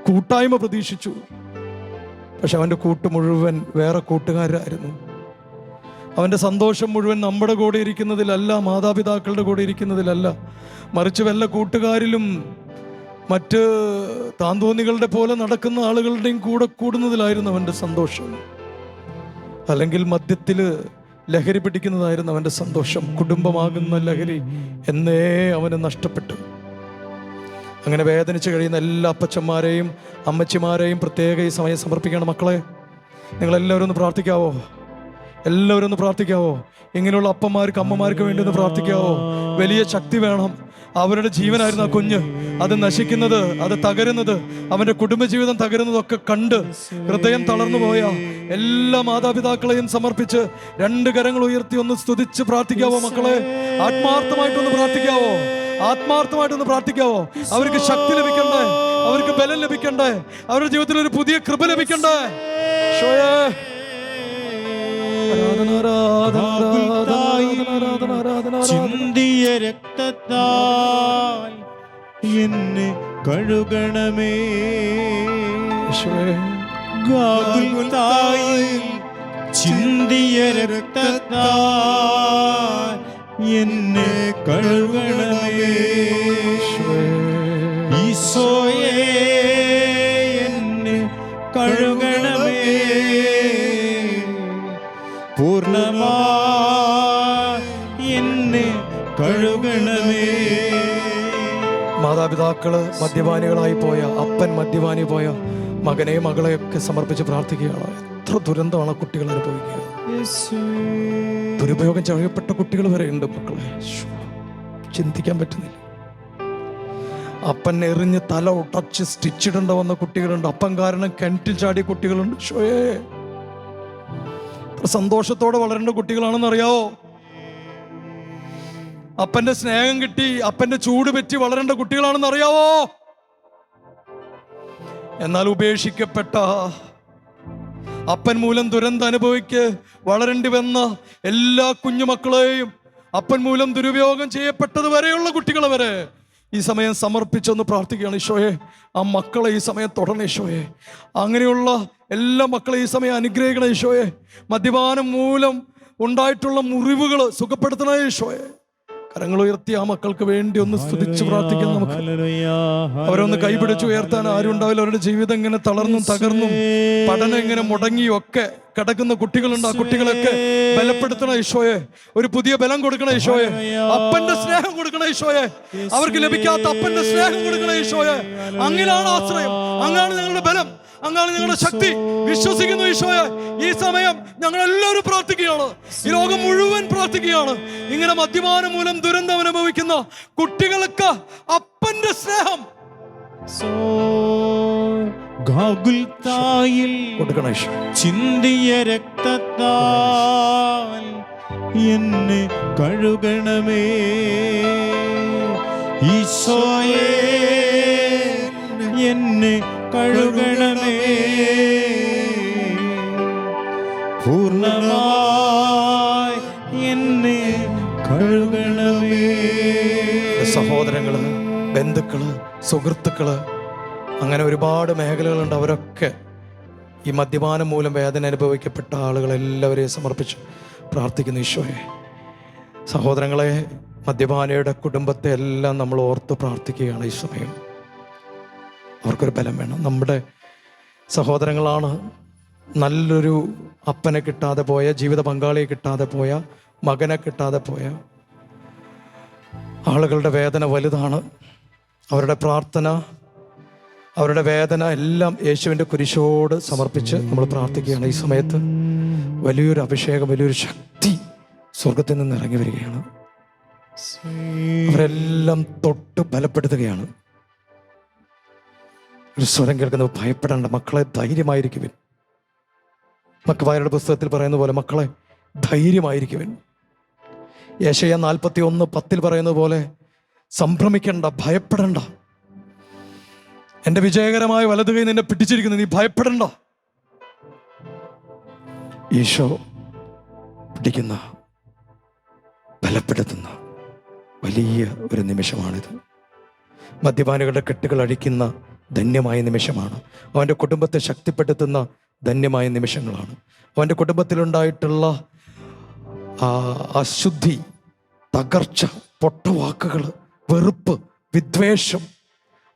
S1: കൂട്ടായ്മ പ്രതീക്ഷിച്ചു. പക്ഷെ അവൻ്റെ കൂട്ട് മുഴുവൻ വേറെ കൂട്ടുകാരായിരുന്നു. അവൻ്റെ സന്തോഷം മുഴുവൻ നമ്മുടെ കൂടെ ഇരിക്കുന്നതിലല്ല, മാതാപിതാക്കളുടെ കൂടെ ഇരിക്കുന്നതിലല്ല, മറിച്ച് വല്ല കൂട്ടുകാരിലും മറ്റ് താന്തോന്നികളുടെ പോലെ നടക്കുന്ന ആളുകളുടെയും കൂടെ കൂടുന്നതിലായിരുന്നു അവൻ്റെ സന്തോഷം. അല്ലെങ്കിൽ മദ്യത്തിൽ ലഹരി പിടിക്കുന്നതായിരുന്നു അവൻ്റെ സന്തോഷം. കുടുംബമാകുന്ന ലഹരി എന്നേ അവന് നഷ്ടപ്പെട്ടു. അങ്ങനെ വേദനിച്ച് കഴിയുന്ന എല്ലാ അപ്പച്ചന്മാരെയും അമ്മച്ചിമാരെയും പ്രത്യേക ഈ സമയം സമർപ്പിക്കണം. മക്കളെ, നിങ്ങളെല്ലാവരും ഒന്ന് പ്രാർത്ഥിക്കാവോ? എല്ലാവരും ഒന്ന് പ്രാർത്ഥിക്കാവോ? ഇങ്ങനെയുള്ള അപ്പന്മാർക്ക് അമ്മമാർക്ക് വേണ്ടി ഒന്ന് പ്രാർത്ഥിക്കാവോ? വലിയ ശക്തി വേണം. അവരുടെ ജീവനായിരുന്നു ആ കുഞ്ഞ്, അത് നശിക്കുന്നത്, അത് തകരുന്നത്, അവൻ്റെ കുടുംബജീവിതം തകരുന്നതൊക്കെ കണ്ട് ഹൃദയം തളർന്നു പോയ എല്ലാ മാതാപിതാക്കളെയും സമർപ്പിച്ച് 2 കരങ്ങൾ ഉയർത്തി ഒന്ന് സ്തുതിച്ച് പ്രാർത്ഥിക്കാവോ? മക്കളെ, ആത്മാർത്ഥമായിട്ടൊന്ന് പ്രാർത്ഥിക്കാവോ? ആത്മാർത്ഥമായിട്ടൊന്ന് പ്രാർത്ഥിക്കാവോ? അവർക്ക് ശക്തി ലഭിക്കണ്ടേ, അവർക്ക് ബലം ലഭിക്കണ്ടേ, അവരുടെ ജീവിതത്തിൽ ഒരു പുതിയ കൃപ ലഭിക്കണ്ടേ?
S3: ചിന്തിയ രക്തത്താൽ എന്നെ കഴുകണമേ. ഗാഗുൽത്തായിൽ ചിന്തിയ രക്തത്താൽ എന്നെ കഴുകണമേ. ഈശോയേ, എന്നെ കഴുകണമേ, പൂർണ്ണമായി എന്നെ കഴുകണമേ.
S1: മാതാപിതാക്കള് മദ്യപാനികളായി പോയ, അപ്പൻ മദ്യപാനി പോയ മകനെ മകളെയൊക്കെ സമർപ്പിച്ച് പ്രാർത്ഥിക്കുകയാണ്. എത്ര ദുരന്തമാണ് കുട്ടികൾ അനുഭവിക്കുക. ദുരുപയോഗം ചെയ്യപ്പെട്ട കുട്ടികൾ വരെ ഉണ്ട് മക്കളെ, ചിന്തിക്കാൻ പറ്റുന്നില്ല. അപ്പൻ എറിഞ്ഞ് തല ഉടച്ച് സ്റ്റിച്ചിടേണ്ട വന്ന കുട്ടികളുണ്ട്. അപ്പൻ കാരണം കിണറ്റിൽ ചാടിയ കുട്ടികളുണ്ട്. ഷോയേ, സന്തോഷത്തോടെ വളരേണ്ട കുട്ടികളാണെന്ന് അറിയാവോ? അപ്പന്റെ സ്നേഹം കിട്ടി, അപ്പന്റെ ചൂട് പറ്റി വളരേണ്ട കുട്ടികളാണെന്ന് അറിയാവോ? എന്നാൽ ഉപേക്ഷിക്കപ്പെട്ട, അപ്പൻ മൂലം ദുരന്തം അനുഭവിക്ക് വളരേണ്ടി വന്ന എല്ലാ കുഞ്ഞുമക്കളെയും അപ്പൻ മൂലം ദുരുപയോഗം ചെയ്യപ്പെട്ടത് വരെയുള്ള കുട്ടികളെ വരെ ഈ സമയം സമർപ്പിച്ചൊന്ന് പ്രാർത്ഥിക്കുകയാണ്. ഈശോയെ, ആ മക്കളെ ഈ സമയം തൊടണേ ഈശോയെ. അങ്ങനെയുള്ള എല്ലാ മക്കളെ ഈ സമയം അനുഗ്രഹിക്കണേ ഈശോയെ. മദ്യപാനം മൂലം ഉണ്ടായിട്ടുള്ള മുറിവുകൾ സുഖപ്പെടുത്തണേ ഈശോയെ. കരങ്ങൾ ഉയർത്തി ആ മക്കൾക്ക് വേണ്ടി ഒന്ന് സ്തുതിച്ച് പ്രാർത്ഥിക്കാം. നമുക്ക് അവരൊന്ന് കൈപിടിച്ച് ഉയർത്താൻ ആരും ഉണ്ടാവില്ല. അവരുടെ ജീവിതം ഇങ്ങനെ തളർന്നും തകർന്നും പഠനം ഇങ്ങനെ മുടങ്ങിയും ഒക്കെ കിടക്കുന്ന കുട്ടികളുണ്ട്. ആ കുട്ടികളൊക്കെ ബലപ്പെടുത്തണ ഈശോയെ. ഒരു പുതിയ ബലം കൊടുക്കണ ഈശോയെ. അപ്പന്റെ സ്നേഹം കൊടുക്കണ ഈശോയെ. അവർക്ക് ലഭിക്കാത്ത അപ്പന്റെ സ്നേഹം കൊടുക്കണ ഈശോയെ. അങ്ങിലാണ് ആശ്രയം, അങ്ങാണ് ഞങ്ങളുടെ ബലം, അങ്ങാണ് ഞങ്ങളുടെ ശക്തി. വിശ്വസിക്കുന്നു ഈശോയെ. ഈ സമയം ഞങ്ങൾ എല്ലാവരും പ്രാർത്ഥിക്കുകയാണ്. ഈ ലോകം മുഴുവൻ പ്രാർത്ഥിക്കുകയാണ്. ഇങ്ങനെ മദ്യപാനം മൂലം ദുരന്തം അനുഭവിക്കുന്ന കുട്ടികൾക്ക് അപ്പന്റെ സ്നേഹം കൊടുക്കണം.
S3: ചിന്തിയ രക്തത്താൽ എന്നെ കഴുകണമേ ഈശോയേ, എന്നെ കഴുകണമേ പൂർണ്ണമായി, എന്നെ കഴുകണമേ.
S1: സഹോദരങ്ങള്, ബന്ധുക്കള്, സുഹൃത്തുക്കള്, അങ്ങനെ ഒരുപാട് മേഖലകളുണ്ട്. അവരൊക്കെ ഈ മദ്യപാനം മൂലം വേദന അനുഭവിക്കപ്പെട്ട ആളുകളെല്ലാവരെയും സമർപ്പിച്ച് പ്രാർത്ഥിക്കുന്നു ഈശോയെ. സഹോദരങ്ങളെ, മദ്യപാനിയുടെ കുടുംബത്തെ എല്ലാം നമ്മൾ ഓർത്ത് പ്രാർത്ഥിക്കുകയാണ് ഈ സമയം. അവർക്കൊരു ബലം വേണം. നമ്മുടെ സഹോദരങ്ങളാണ്. നല്ലൊരു അപ്പനെ കിട്ടാതെ പോയ, ജീവിത പങ്കാളിയെ കിട്ടാതെ പോയ, മകനെ കിട്ടാതെ പോയ ആളുകളുടെ വേദന വലുതാണ്. അവരുടെ പ്രാർത്ഥന, അവരുടെ വേദന എല്ലാം യേശുവിൻ്റെ കുരിശോട് സമർപ്പിച്ച് നമ്മൾ പ്രാർത്ഥിക്കുകയാണ്. ഈ സമയത്ത് വലിയൊരു അഭിഷേകം, വലിയൊരു ശക്തി സ്വർഗത്തിൽ നിന്ന് ഇറങ്ങി വരികയാണ്. അവരെല്ലാം തൊട്ട് ബലപ്പെടുത്തുകയാണ്. ഒരു സ്വരം കേൾക്കുന്നത്, ഭയപ്പെടേണ്ട മക്കളെ, ധൈര്യമായിരിക്കുവിൻ. മക്കബായരുടെ പുസ്തകത്തിൽ പറയുന്ന പോലെ മക്കളെ ധൈര്യമായിരിക്കുവിൻ. യെശയ്യാ 41:10 പറയുന്നത് പോലെ സംഭ്രമിക്കണ്ട, ഭയപ്പെടണ്ട. എൻ്റെ വിജയകരമായ വലതു കൈ നിന്നെ പിടിച്ചിരിക്കുന്നു, നീ ഭയപ്പെടണ്ട. ഈശോ പിടിക്കുന്ന, ബലപ്പെടുത്തുന്ന വലിയ ഒരു നിമിഷമാണിത്. മദ്യപാനികളുടെ കെട്ടുകൾ അഴിക്കുന്ന ധന്യമായ നിമിഷമാണ്. അവൻ്റെ കുടുംബത്തെ ശക്തിപ്പെടുത്തുന്ന ധന്യമായ നിമിഷങ്ങളാണ്. അവൻ്റെ കുടുംബത്തിലുണ്ടായിട്ടുള്ള അശുദ്ധി, തകർച്ച, പൊട്ടവാക്കുകൾ, വെറുപ്പ്, വിദ്വേഷം,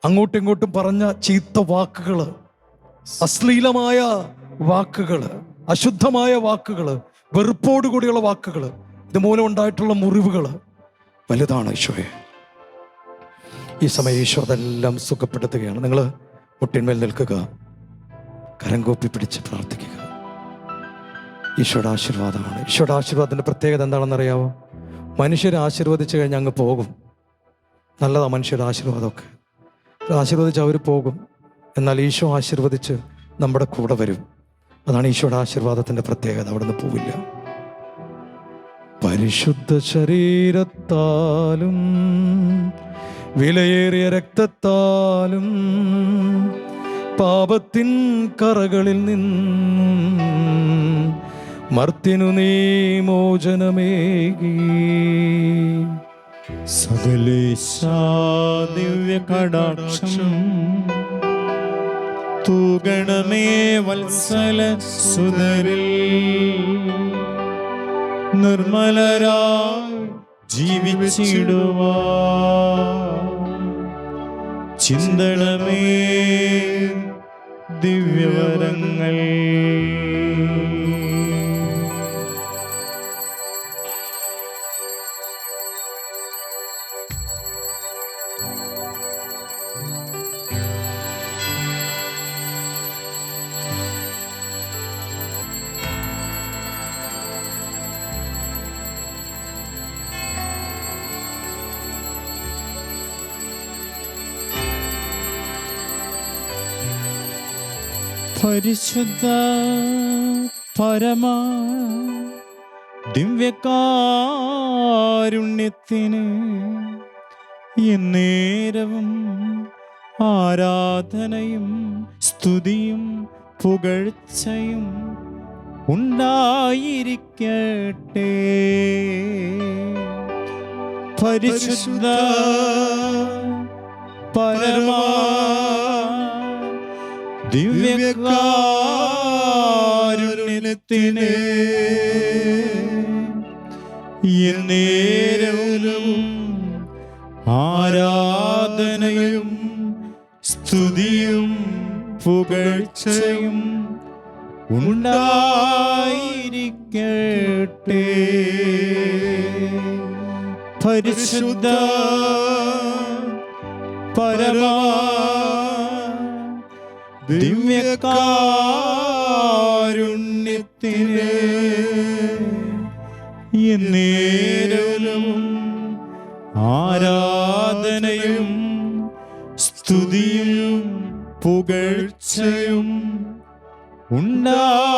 S1: അങ്ങോട്ടും ഇങ്ങോട്ടും പറഞ്ഞ ചീത്ത വാക്കുകൾ, അശ്ലീലമായ വാക്കുകൾ, അശുദ്ധമായ വാക്കുകൾ, വെറുപ്പോടുകൂടിയുള്ള വാക്കുകൾ, ഇതുമൂലം ഉണ്ടായിട്ടുള്ള മുറിവുകൾ വലുതാണ് ഈശോയെ. ഈ സമയം ഈശോ അതെല്ലാം സുഖപ്പെടുത്തുകയാണ്. നിങ്ങൾ മുട്ടിന്മേൽ നിൽക്കുക, കരം കൂപ്പി പിടിച്ച് പ്രാർത്ഥിക്കുക. ഈശോയുടെ ആശീർവാദമാണ്. ഈശോയുടെ ആശീർവാദത്തിൻ്റെ പ്രത്യേകത എന്താണെന്നറിയാവോ? മനുഷ്യരെ ആശീർവദിച്ച് കഴിഞ്ഞാൽ അങ്ങ് പോകും. നല്ലതാണ് മനുഷ്യരുടെ ആശീർവാദമൊക്കെ. ആശീർവദിച്ച് അവർ പോകും. എന്നാൽ ഈശോ ആശീർവദിച്ച് നമ്മുടെ കൂടെ വരും. അതാണ് ഈശോയുടെ ആശീർവാദത്തിൻ്റെ പ്രത്യേകത. അവിടെ നിന്ന് പോവില്ല. പരിശുദ്ധ ശരീരത്താലും വിലയേറിയ രക്തത്താലും പാപത്തിൻ കറകളിൽ നിന്നും മർത്യനു നീ മോചനമേകി.
S3: സകലേശാ ദിവ്യ കടാക്ഷം തൂഗണമേ വത്സല സുതരിൽ. നിർമ്മലരായി ജീവിച്ചിടുവാൻ ചിന്തണമേ ദിവ്യവരങ്ങൾ. പരിശുദ്ധ പരമ ദിവ്യകാരുണ്യത്തിന് എന്നേരവും ആരാധനയും സ്തുതിയും പുകഴ്ചയും ഉണ്ടായിരിക്കട്ടെ. പരിശുദ്ധ പരമ ദിവ്യകാരുണ്യത്തിന് എന്നേരവും ആരാധനയും സ്തുതിയും പുകഴ്ചയും ഉണ്ടായിരിക്കട്ടെ. പരിശുദ്ധ പരമ ദിവ്യകാരുണ്യത്തിന് എന്നേരവും ആരാധനയും സ്തുതിയും പുകഴ്ചയും ഉണ്ടായിരിക്കട്ടെ.